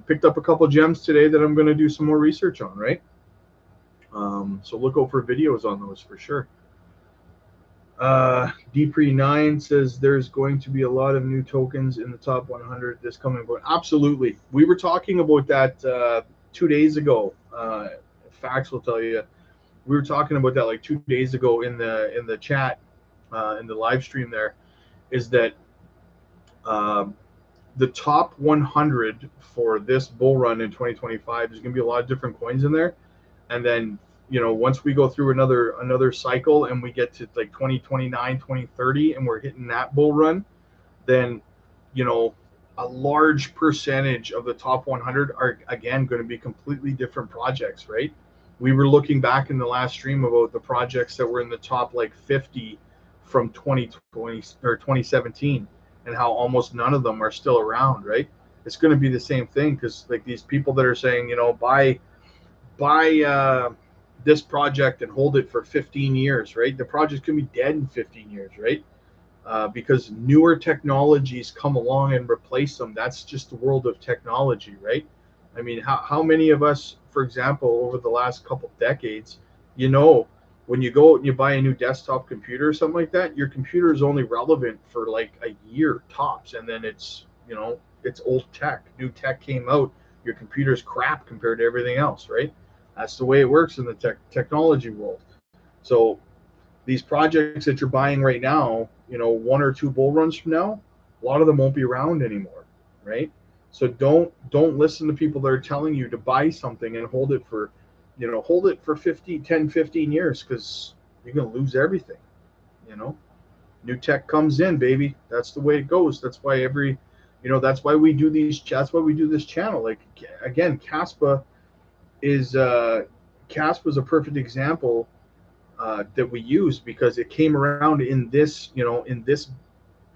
Picked up a couple gems today that I'm going to do some more research on, right? So look out for videos on those for sure. Depre9 says there's going to be a lot of new tokens in the top 100 this coming point. Absolutely. We were talking about that 2 days ago. Facts will tell you. We were talking about that like 2 days ago in the chat, in the live stream there, is that the top 100 for this bull run in 2025, there's going to be a lot of different coins in there. And then, you know, once we go through another cycle and we get to like 2029, 2030, and we're hitting that bull run, then, you know, a large percentage of the top 100 are, again, going to be completely different projects, right? We were looking back in the last stream about the projects that were in the top like 50 from 2020 or 2017, and how almost none of them are still around, right? It's going to be the same thing, because like these people that are saying, you know, buy this project and hold it for 15 years, right? The project can be dead in 15 years, right? Because newer technologies come along and replace them. That's just the world of technology, right? I mean, how many of us, for example, over the last couple decades, you know, when you go out and you buy a new desktop computer or something like that, your computer is only relevant for like a year tops, and then it's, you know, it's old tech. New tech came out, your computer's crap compared to everything else, right? That's the way it works in the technology world. So these projects that you're buying right now, you know, 1 or 2 bull runs from now, a lot of them won't be around anymore, right? So don't listen to people that are telling you to buy something and hold it for, you know, hold it for 10-15 years, because you're going to lose everything, you know. New tech comes in, baby. That's the way it goes. That's why that's why we do these, that's why we do this channel. Like, again, Kaspa is Kaspa's a perfect example that we use, because it came around in this, you know, in this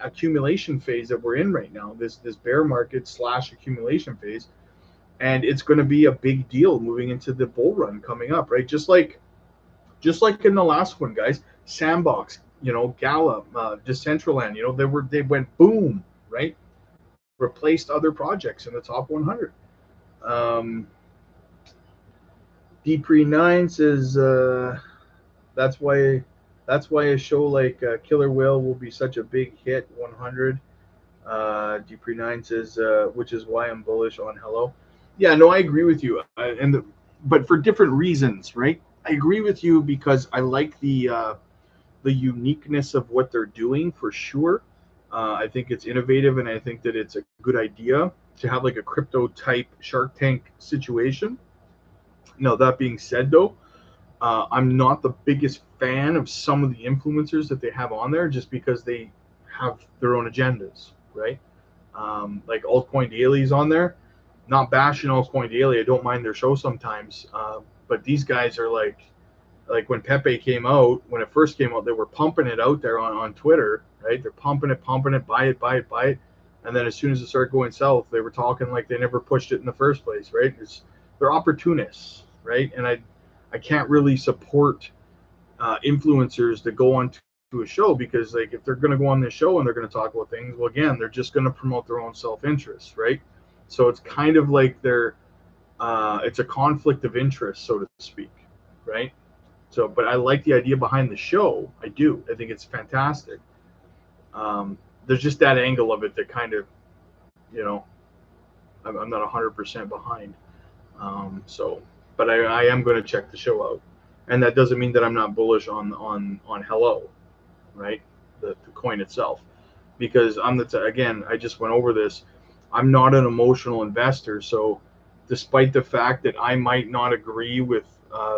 accumulation phase that we're in right now, this bear market / accumulation phase, and it's going to be a big deal moving into the bull run coming up, right? Just like in the last one, guys, Sandbox, you know, Gala, Decentraland, you know, they went boom, right? Replaced other projects in the top 100. Depre9 says that's why a show like Killer Whale will be such a big hit. 100. Depre9 says, which is why I'm bullish on Hello. Yeah, no, I agree with you, but for different reasons, right? I agree with you because I like the uniqueness of what they're doing for sure. I think it's innovative, and I think that it's a good idea to have like a crypto type Shark Tank situation. Now, that being said, though, I'm not the biggest fan of some of the influencers that they have on there, just because they have their own agendas, right? Like Altcoin Daily's on there. Not bashing Altcoin Daily. I don't mind their show sometimes. But these guys are like when Pepe came out, when it first came out, they were pumping it out there on Twitter, right? They're pumping it, buy it. And then as soon as it started going south, they were talking like they never pushed it in the first place, right? They're opportunists, right? And I can't really support influencers that go on to a show, because like if they're going to go on this show and they're going to talk about things, well, again, they're just going to promote their own self-interest, right? So it's kind of like it's a conflict of interest, so to speak, right? So, but I like the idea behind the show. I do. I think it's fantastic. There's just that angle of it that kind of, you know, I'm not 100% behind. But I am going to check the show out, and that doesn't mean that I'm not bullish on Hello, right? The coin itself, because again, I just went over this. I'm not an emotional investor, so despite the fact that I might not agree with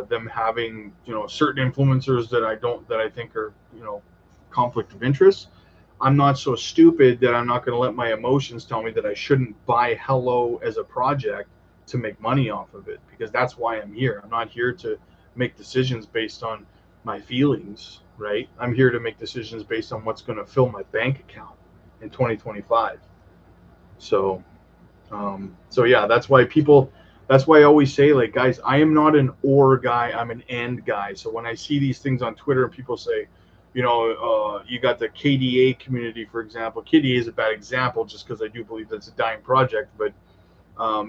them having, you know, certain influencers that I think are, you know, conflict of interest, I'm not so stupid that I'm not going to let my emotions tell me that I shouldn't buy Hello as a project to make money off of it, because that's why I'm here. I'm not here to make decisions based on my feelings, right? I'm here to make decisions based on what's going to fill my bank account in 2025. So, so yeah, that's why people, that's why I always say, like, guys, I am not an or guy, I'm an and guy. So when I see these things on Twitter and people say, you know, you got the KDA community, for example. KDA is a bad example just because I do believe that's a dying project, but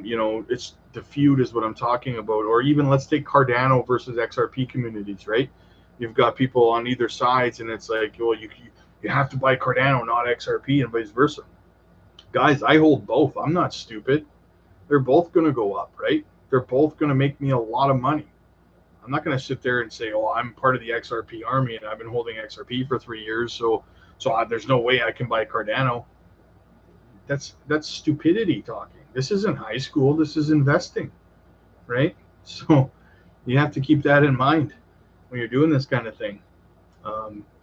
you know, it's the feud is what I'm talking about. Or even let's take Cardano versus XRP communities, right? You've got people on either sides, and it's like, well, you have to buy Cardano, not XRP, and vice versa. Guys, I hold both. I'm not stupid. They're both going to go up, right? They're both going to make me a lot of money. I'm not going to sit there and say, oh, I'm part of the XRP army and I've been holding XRP for 3 years, so there's no way I can buy Cardano. That's stupidity talking. This isn't high school. This is investing, right? So you have to keep that in mind when you're doing this kind of thing.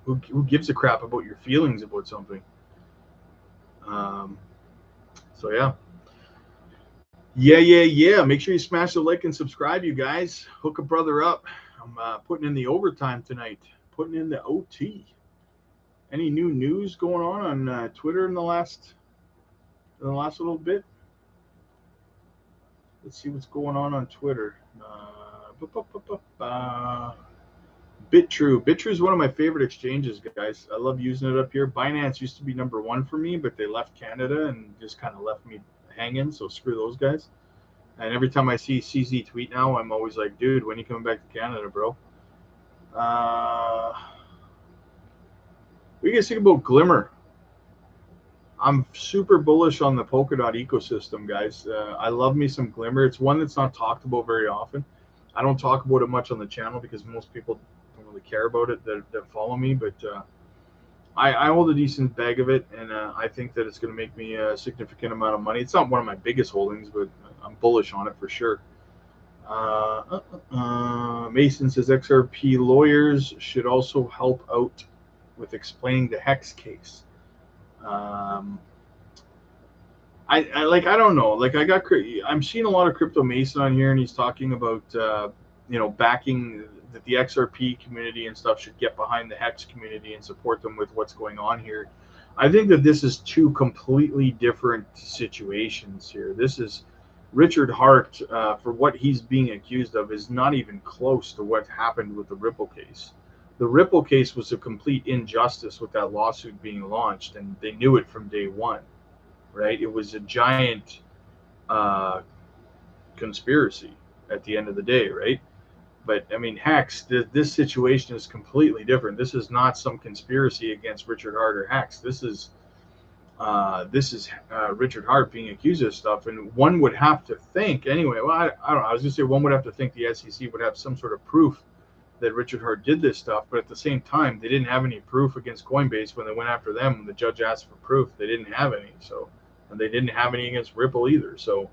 Who gives a crap about your feelings about something? So yeah. Make sure you smash the like and subscribe, you guys. Hook a brother up. I'm putting in the overtime tonight. Putting in the OT. Any new news going on Twitter in the last little bit? Let's see what's going on Twitter. Bitrue is one of my favorite exchanges, guys. I love using it up here. Binance used to be number one for me, but they left Canada and just kind of left me hanging. So screw those guys. And every time I see CZ tweet now, I'm always like, dude, when are you coming back to Canada, bro? What do you guys think about Glimmer? I'm super bullish on the Polkadot ecosystem, guys. I love me some Glimmer. It's one that's not talked about very often. I don't talk about it much on the channel because most people don't really care about it that follow me. But I hold a decent bag of it, and I think that it's going to make me a significant amount of money. It's not one of my biggest holdings, but I'm bullish on it for sure. Mason says XRP lawyers should also help out with explaining the Hex case. I don't know. Like I'm seeing a lot of Crypto Mason on here, and he's talking about backing that the XRP community and stuff should get behind the Hex community and support them with what's going on here. I think that this is two completely different situations here. This is Richard Hart, for what he's being accused of, is not even close to what happened with the Ripple case. The Ripple case was a complete injustice with that lawsuit being launched, and they knew it from day one, right? It was a giant conspiracy at the end of the day, right? But I mean, Hex, this situation is completely different. This is not some conspiracy against Richard Hart or Hex. This is Richard Hart being accused of stuff, and one would have to think anyway. Well, I don't know. I was going to say one would have to think the SEC would have some sort of proof that Richard Hart did this stuff, but at the same time, they didn't have any proof against Coinbase when they went after them. When the judge asked for proof, they didn't have any. So, and they didn't have any against Ripple either. So,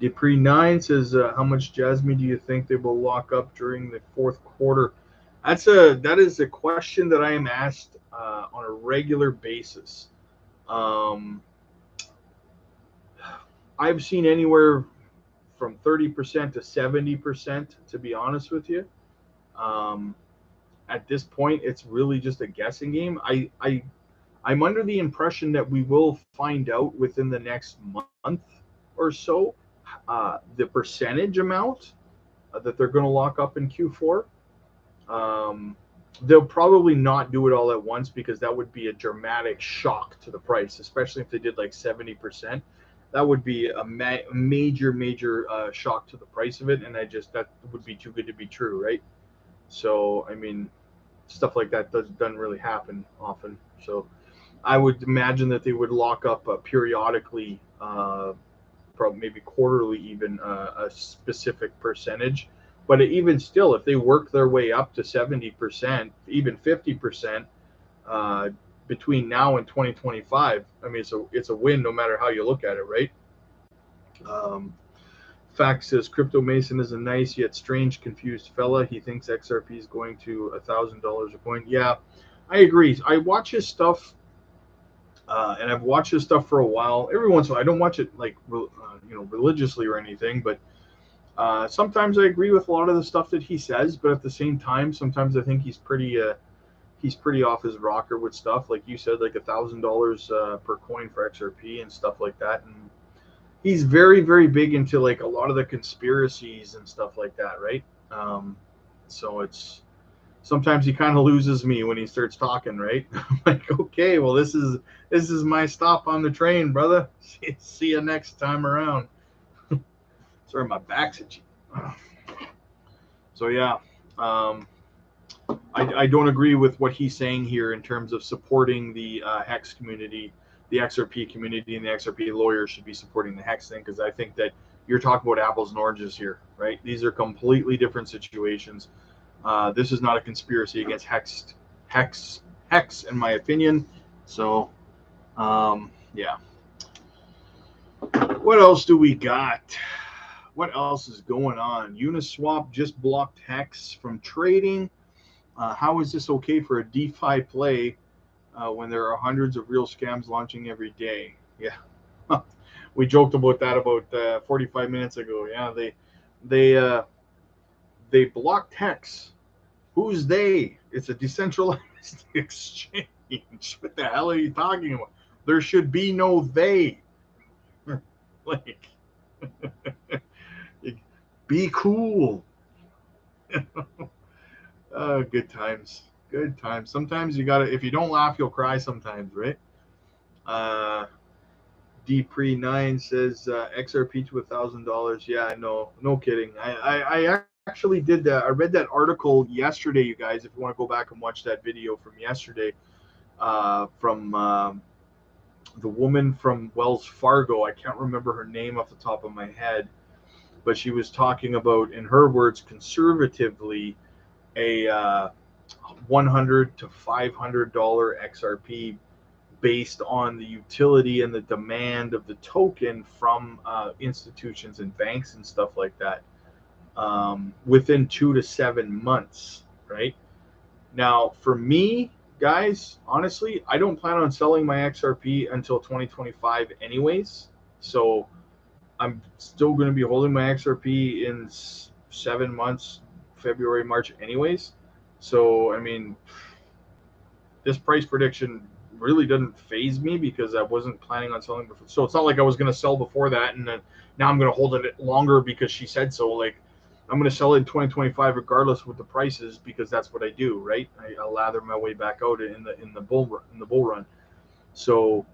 Dupree9 says, how much Jasmy do you think they will lock up during the fourth quarter? That is a question that I am asked on a regular basis. I've seen anywhere from 30% to 70%, to be honest with you. At this point, it's really just a guessing game. I'm under the impression that we will find out within the next month or so the percentage amount that they're going to lock up in Q4. They'll probably not do it all at once because that would be a dramatic shock to the price, especially if they did like 70%. That would be a major shock to the price of it, and that would be too good to be true, right? So, I mean, stuff like that doesn't really happen often. So, I would imagine that they would lock up periodically, probably maybe quarterly, even a specific percentage. But even still, if they work their way up to 70%, even 50%, between now and 2025, I mean, it's a win no matter how you look at it, right? Fact says Crypto Mason is a nice yet strange, confused fella. He thinks XRP is going to $1,000 a coin. Yeah, I agree. I watch his stuff, and I've watched his stuff for a while. Every once in a while, I don't watch it like religiously or anything, but Sometimes I agree with a lot of the stuff that he says, but at the same time, sometimes I think he's pretty off his rocker with stuff, like you said, like $1,000 per coin for XRP and stuff like that. And he's very, very big into like a lot of the conspiracies and stuff like that, right? So it's sometimes he kind of loses me when he starts talking, right? I'm like, okay, well, this is my stop on the train, brother. See you next time around. Sorry, my back's itchy. So yeah, I don't agree with what he's saying here in terms of supporting the Hex community, the XRP community, and the XRP lawyers should be supporting the Hex thing, because I think that you're talking about apples and oranges here, right? These are completely different situations. This is not a conspiracy against Hex, in my opinion. So, yeah. What else do we got? What else is going on? Uniswap just blocked Hex from trading. How is this okay for a DeFi play when there are hundreds of real scams launching every day? Yeah, we joked about that about 45 minutes ago. Yeah, they blocked Hex. Who's they? It's a decentralized exchange. What the hell are you talking about? There should be no they. Like, be cool. Good times. Good times. Sometimes you gotta. If you don't laugh, you'll cry. Sometimes, right? Dpre9 says XRP to $1,000. Yeah, no kidding. I actually did that. I read that article yesterday, you guys. If you want to go back and watch that video from yesterday, from the woman from Wells Fargo. I can't remember her name off the top of my head, but she was talking about, in her words, conservatively, a $100 to $500 XRP based on the utility and the demand of the token from institutions and banks and stuff like that, within 2 to 7 months, right? Now, for me, guys, honestly, I don't plan on selling my XRP until 2025 anyways. So I'm still going to be holding my XRP in 7 months, February, March anyways. So, I mean, this price prediction really doesn't phase me because I wasn't planning on selling before. So it's not like I was going to sell before that and then now I'm going to hold it longer because she said so. Like, I'm going to sell it in 2025 regardless with the prices, because that's what I do, right? I lather my way back out in the bull run. So,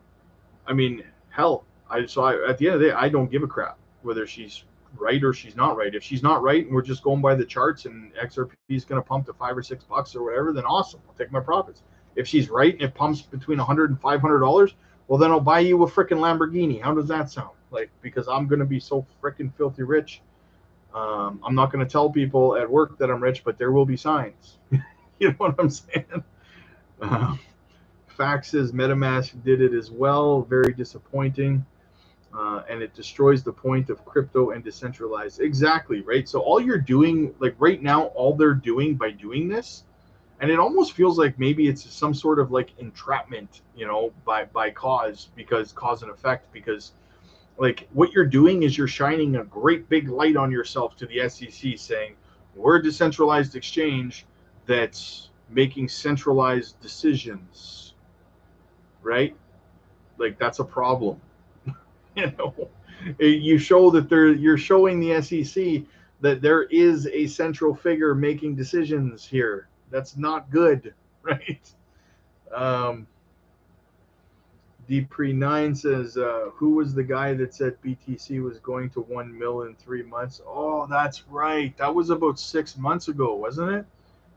I mean, hell, at the end of the day, I don't give a crap whether she's right or she's not right. If she's not right and we're just going by the charts and XRP is going to pump to $5 or $6 or whatever, then awesome. I'll take my profits. If she's right and it pumps between $100 and $500, well, then I'll buy you a freaking Lamborghini. How does that sound? Like, because I'm going to be so freaking filthy rich. I'm not going to tell people at work that I'm rich, but there will be signs. You know what I'm saying? Fax says MetaMask did it as well. Very disappointing. And it destroys the point of crypto and decentralized. Exactly, right? So all you're doing, like right now, all they're doing by doing this, and it almost feels like maybe it's some sort of like entrapment, by cause and effect, because like what you're doing is you're shining a great big light on yourself to the SEC, saying we're a decentralized exchange that's making centralized decisions, right? Like, that's a problem. You show that you're showing the SEC that there is a central figure making decisions here. That's not good, right? Dpre9 says, who was the guy that said BTC was going to 1 mil in 3 months? Oh, that's right. That was about 6 months ago, wasn't it?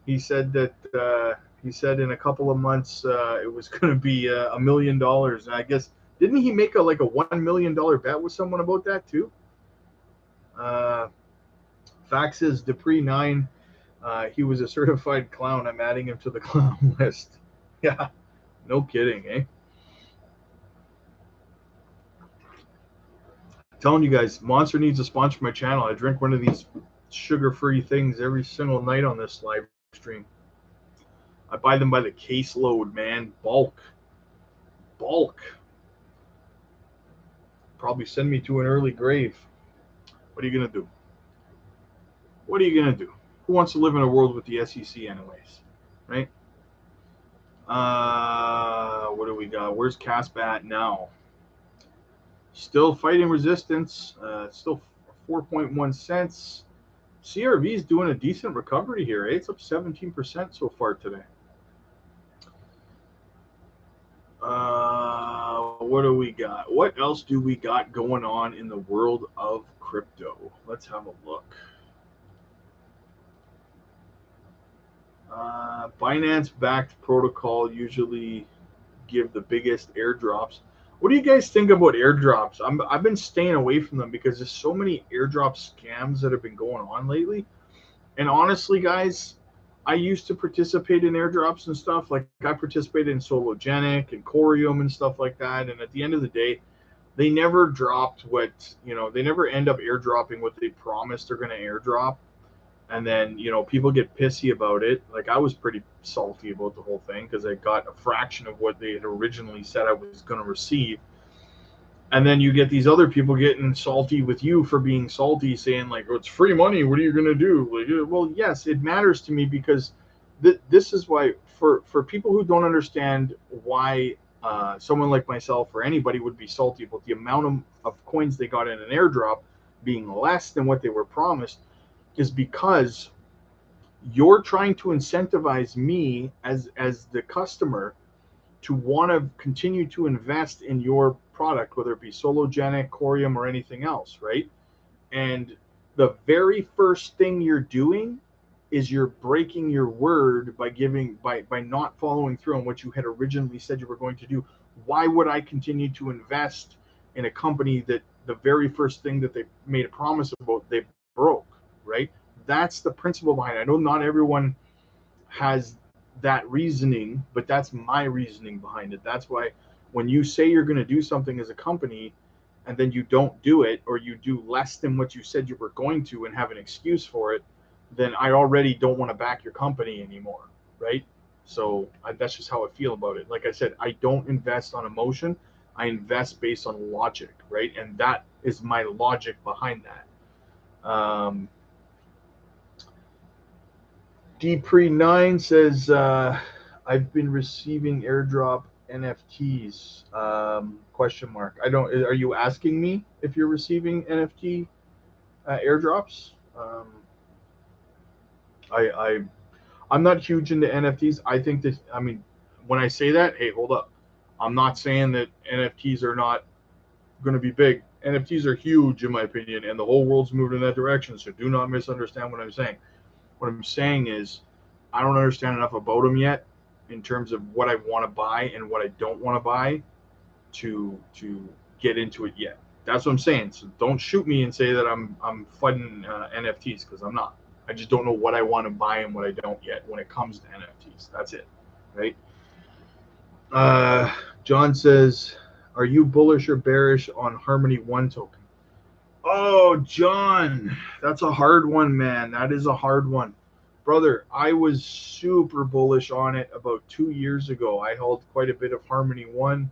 He said that he said in a couple of months it was going to be $1 million. And I guess, didn't he make a $1 million bet with someone about that too? Fax says Dpre9, he was a certified clown. I'm adding him to the clown list. Yeah, no kidding, eh? Telling you guys, Monster needs to sponsor my channel. I drink one of these sugar-free things every single night on this live stream. I buy them by the caseload, man. Bulk. Probably send me to an early grave. What are you going to do? what are you going to do? Who wants to live in a world with the SEC anyways, right? What do we got? Where's Kaspa at now? Still fighting resistance. Still 4.1 cents. CRV is doing a decent recovery here. It's up 17% so far today. What do we got? What else do we got going on in the world of crypto? Let's have a look. Binance-backed protocol usually give the biggest airdrops. What do you guys think about airdrops? I've been staying away from them because there's so many airdrop scams that have been going on lately. And honestly, guys, I used to participate in airdrops and stuff. Like I participated in Sologenic and Corium and stuff like that. And at the end of the day, they never dropped what, they never end up airdropping what they promised they're going to airdrop. And then, people get pissy about it. Like I was pretty salty about the whole thing because I got a fraction of what they had originally said I was going to receive. And then you get these other people getting salty with you for being salty, saying like, oh, it's free money. What are you going to do? Like, well, yes, it matters to me because this is why for people who don't understand why someone like myself or anybody would be salty about the amount of coins they got in an airdrop being less than what they were promised is because you're trying to incentivize me as the customer to want to continue to invest in your product, whether it be Sologenic, Corium, or anything else, right? And the very first thing you're doing is you're breaking your word by not following through on what you had originally said you were going to do. Why would I continue to invest in a company that the very first thing that they made a promise about, they broke, right? That's the principle behind it. I know not everyone has that reasoning, but that's my reasoning behind it. That's why when you say you're going to do something as a company and then you don't do it, or you do less than what you said you were going to and have an excuse for it, then I already don't want to back your company anymore, right? So that's just how I feel about it. Like I said, I don't invest on emotion. I invest based on logic, right? And that is my logic behind that. Dpre9 says, I've been receiving airdrop NFTs, question mark. Are you asking me if you're receiving NFT airdrops? I'm not huge into NFTs. I think that, when I say that, hey, hold up. I'm not saying that NFTs are not going to be big. NFTs are huge in my opinion, and the whole world's moving in that direction. So do not misunderstand what I'm saying. What I'm saying is I don't understand enough about them yet in terms of what I want to buy and what I don't want to buy to get into it yet. That's what I'm saying. So don't shoot me and say that I'm fighting NFTs, because I'm not. I just don't know what I want to buy and what I don't yet when it comes to NFTs. That's it, right? John says, are you bullish or bearish on Harmony One token? Oh, John, that's a hard one, man. That is a hard one. Brother, I was super bullish on it about 2 years ago. I held quite a bit of Harmony One.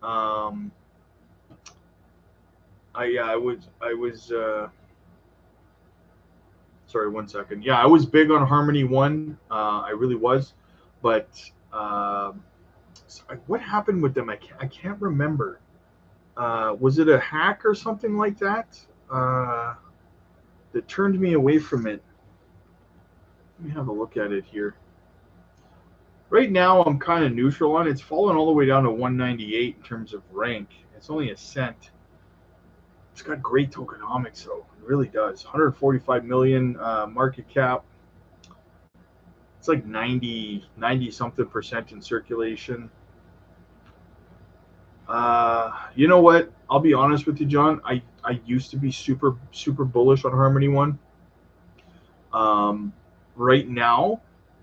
I was sorry, 1 second. Yeah, I was big on Harmony One. I really was. But what happened with them? I can't remember. Was it a hack or something like that that turned me away from it? Let me have a look at it here. Right now, I'm kind of neutral on it. It's fallen all the way down to 198 in terms of rank. It's only a cent. It's got great tokenomics, though. It really does. 145 million market cap. It's like 90 something percent in circulation. You know what? I'll be honest with you, John. I used to be super bullish on Harmony One. Right now,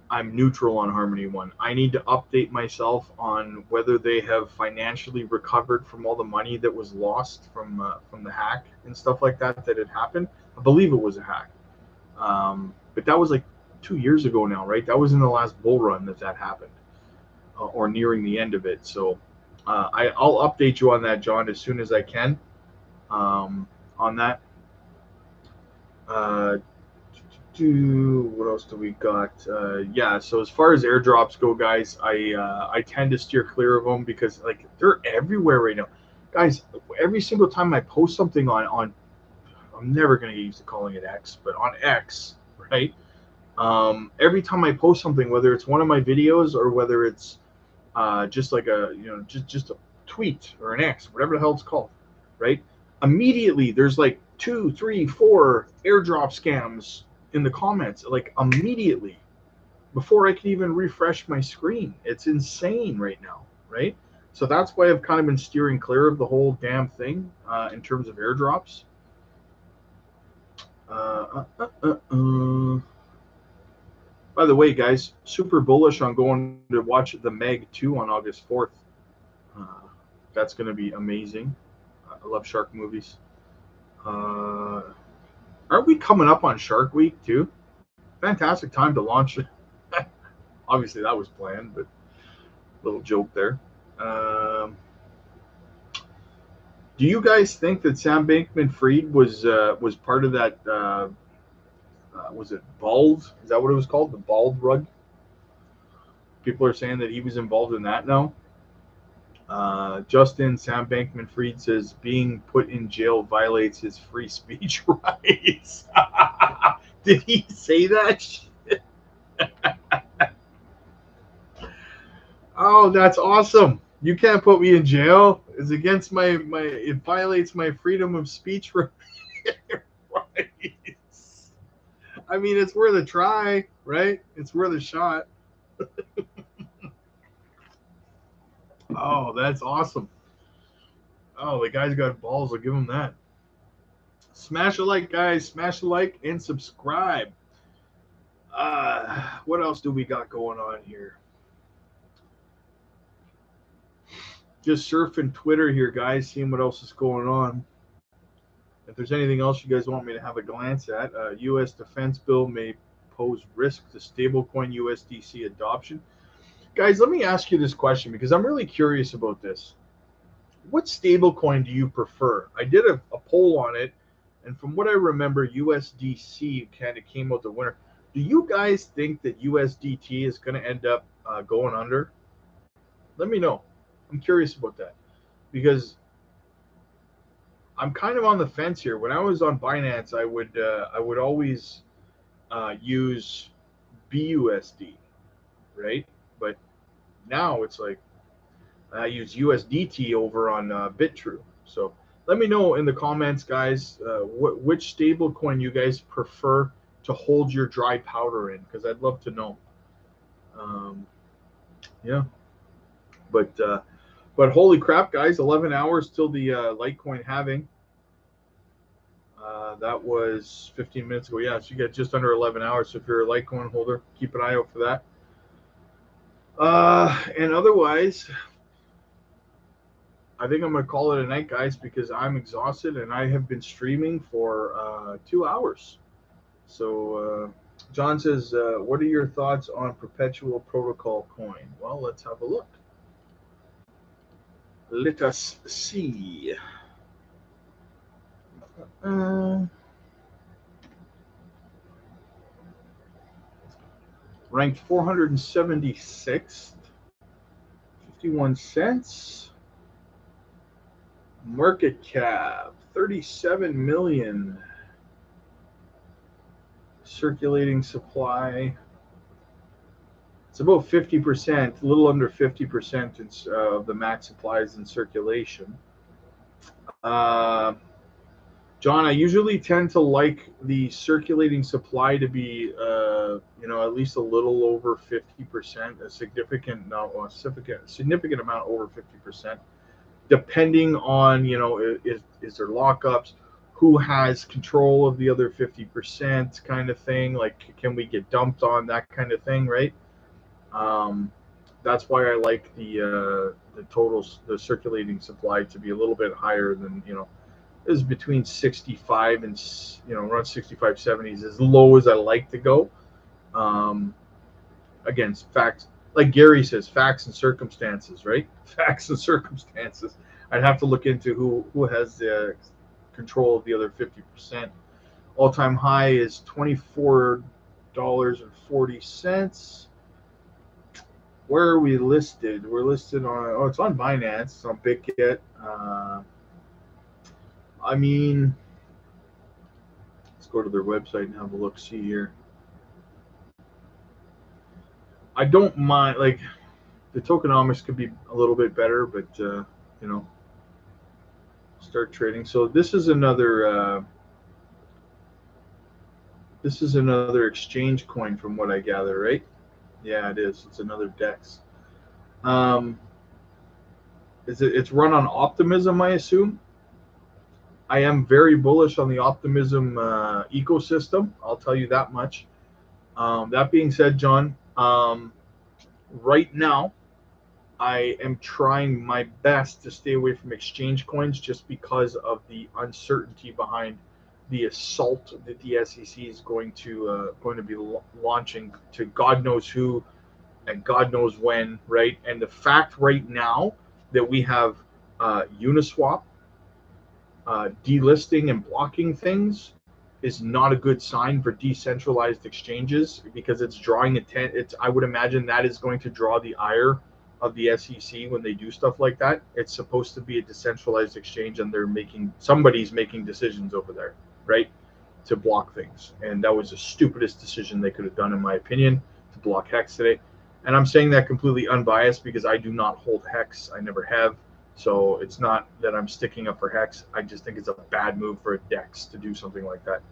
I'm neutral on Harmony One. I need to update myself on whether they have financially recovered from all the money that was lost from the hack and stuff like that had happened. I believe it was a hack, but that was like 2 years ago now, right? That was in the last bull run that happened, or nearing the end of it. So I'll update you on that, John, as soon as I can on that. What else do we got? Yeah, so as far as airdrops go, guys, I tend to steer clear of them because like they're everywhere right now, guys. Every single time I post something on I'm never gonna get used to calling it X, but on X, right? Every time I post something, whether it's one of my videos or whether it's just like a just a tweet or an X, whatever the hell it's called, right? Immediately there's like 2, 3, 4 airdrop scams in the comments, like immediately before I can even refresh my screen. It's insane right now, right? So that's why I've kind of been steering clear of the whole damn thing in terms of airdrops. By the way, guys, super bullish on going to watch the Meg 2 on August 4th. Uh, that's going to be amazing. I love shark movies. Aren't we coming up on Shark Week too? Fantastic time to launch it. Obviously, that was planned, but little joke there. Do you guys think that Sam Bankman-Fried was part of that? Was it Bald? Is that what it was called? The Bald Rug? People are saying that he was involved in that now. Justin Sam Bankman-Fried says being put in jail violates his free speech rights. Did he say that? Oh, that's awesome. You can't put me in jail. It's against it violates my freedom of speech rights. I mean, it's worth a try, right? It's worth a shot. Oh, that's awesome. Oh, the guy's got balls. I'll give him that. Smash a like, guys. Smash a like and subscribe. What else do we got going on here? Just surfing Twitter here, guys, seeing what else is going on. If there's anything else you guys want me to have a glance at, U.S. defense bill may pose risk to stablecoin USDC adoption. Guys, let me ask you this question because I'm really curious about this. What stablecoin do you prefer? I did a poll on it, and from what I remember, USDC kind of came out the winner. Do you guys think that USDT is going to end up going under? Let me know. I'm curious about that because I'm kind of on the fence here. When I was on Binance, I would always use BUSD, right? But now it's like I use USDT over on BitTrue. So let me know in the comments, guys, which stable coin you guys prefer to hold your dry powder in, because I'd love to know. Yeah, but holy crap, guys! 11 hours till the Litecoin halving. That was 15 minutes ago. Yeah, so you got just under 11 hours. So if you're a Litecoin holder, keep an eye out for that. And otherwise, I think I'm going to call it a night, guys, because I'm exhausted and I have been streaming for 2 hours. So John says, what are your thoughts on perpetual protocol coin? Well, let's have a look. Let us see. Ranked 476th, 51 cents. Market cap 37 million. Circulating supply, it's about 50%, a little under 50% of the max supplies in circulation. John, I usually tend to like the circulating supply to be, at least a little over 50%, a significant amount over 50%, depending on, is there lockups, who has control of the other 50% kind of thing, like can we get dumped on, that kind of thing, right? That's why I like the circulating supply to be a little bit higher than, is between 65 and around 65, 70 is as low as I like to go. Again, facts, like Gary says, facts and circumstances, right? Facts and circumstances. I'd have to look into who has the control of the other 50%. All-time high is $24.40. Where are we listed? We're listed on, it's on Binance, it's on Bitkit. I mean, let's go to their website and have a look, see here. I don't mind, like, the tokenomics could be a little bit better, but, start trading. So this is another exchange coin from what I gather, right? Yeah, it is. It's another DEX. It's run on Optimism, I assume. I am very bullish on the Optimism ecosystem. I'll tell you that much. That being said, John, right now, I am trying my best to stay away from exchange coins just because of the uncertainty behind the assault that the SEC is going to be launching to God knows who and God knows when, right? And the fact right now that we have Uniswap delisting and blocking things is not a good sign for decentralized exchanges because it's drawing attention. I would imagine that is going to draw the ire of the SEC when they do stuff like that. It's supposed to be a decentralized exchange, and somebody's making decisions over there, right, to block things. And that was the stupidest decision they could have done, in my opinion, to block Hex today. And I'm saying that completely unbiased because I do not hold Hex. I never have. So it's not that I'm sticking up for Hex. I just think it's a bad move for a DEX to do something like that.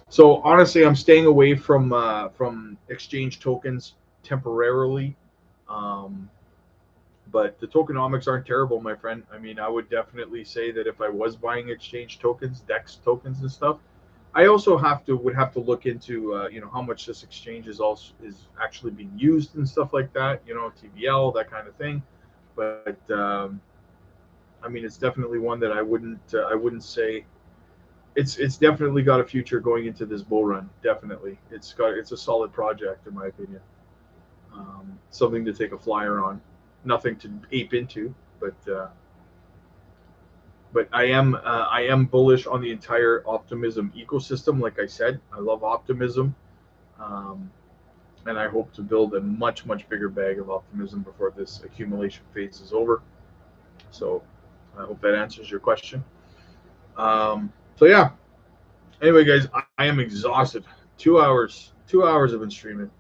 So honestly, I'm staying away from exchange tokens temporarily. But the tokenomics aren't terrible, my friend. I mean, I would definitely say that if I was buying exchange tokens, DEX tokens and stuff, I also would have to look into how much this exchange is actually being used and stuff like that. TVL, that kind of thing. But I mean, it's definitely one that I wouldn't say it's definitely got a future going into this bull run. Definitely, it's a solid project in my opinion. Something to take a flyer on, nothing to ape into, but I am bullish on the entire Optimism ecosystem. Like I said, I love Optimism, and I hope to build a much bigger bag of Optimism before this accumulation phase is over. So I hope that answers your question. So yeah. Anyway, guys, I am exhausted. 2 hours. 2 hours I've been streaming.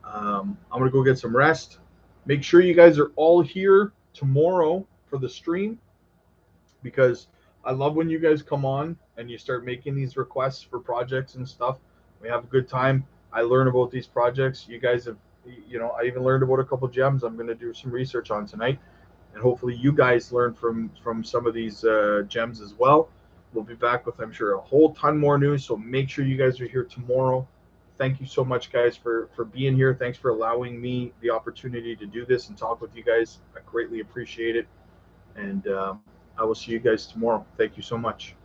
I'm gonna go get some rest. Make sure you guys are all here tomorrow for the stream because I love when you guys come on and you start making these requests for projects and stuff. We have a good time. I learn about these projects. You guys have, I even learned about a couple gems I'm going to do some research on tonight. And hopefully you guys learn from some of these gems as well. We'll be back with, I'm sure, a whole ton more news. So make sure you guys are here tomorrow. Thank you so much, guys, for being here. Thanks for allowing me the opportunity to do this and talk with you guys. I greatly appreciate it. And I will see you guys tomorrow. Thank you so much.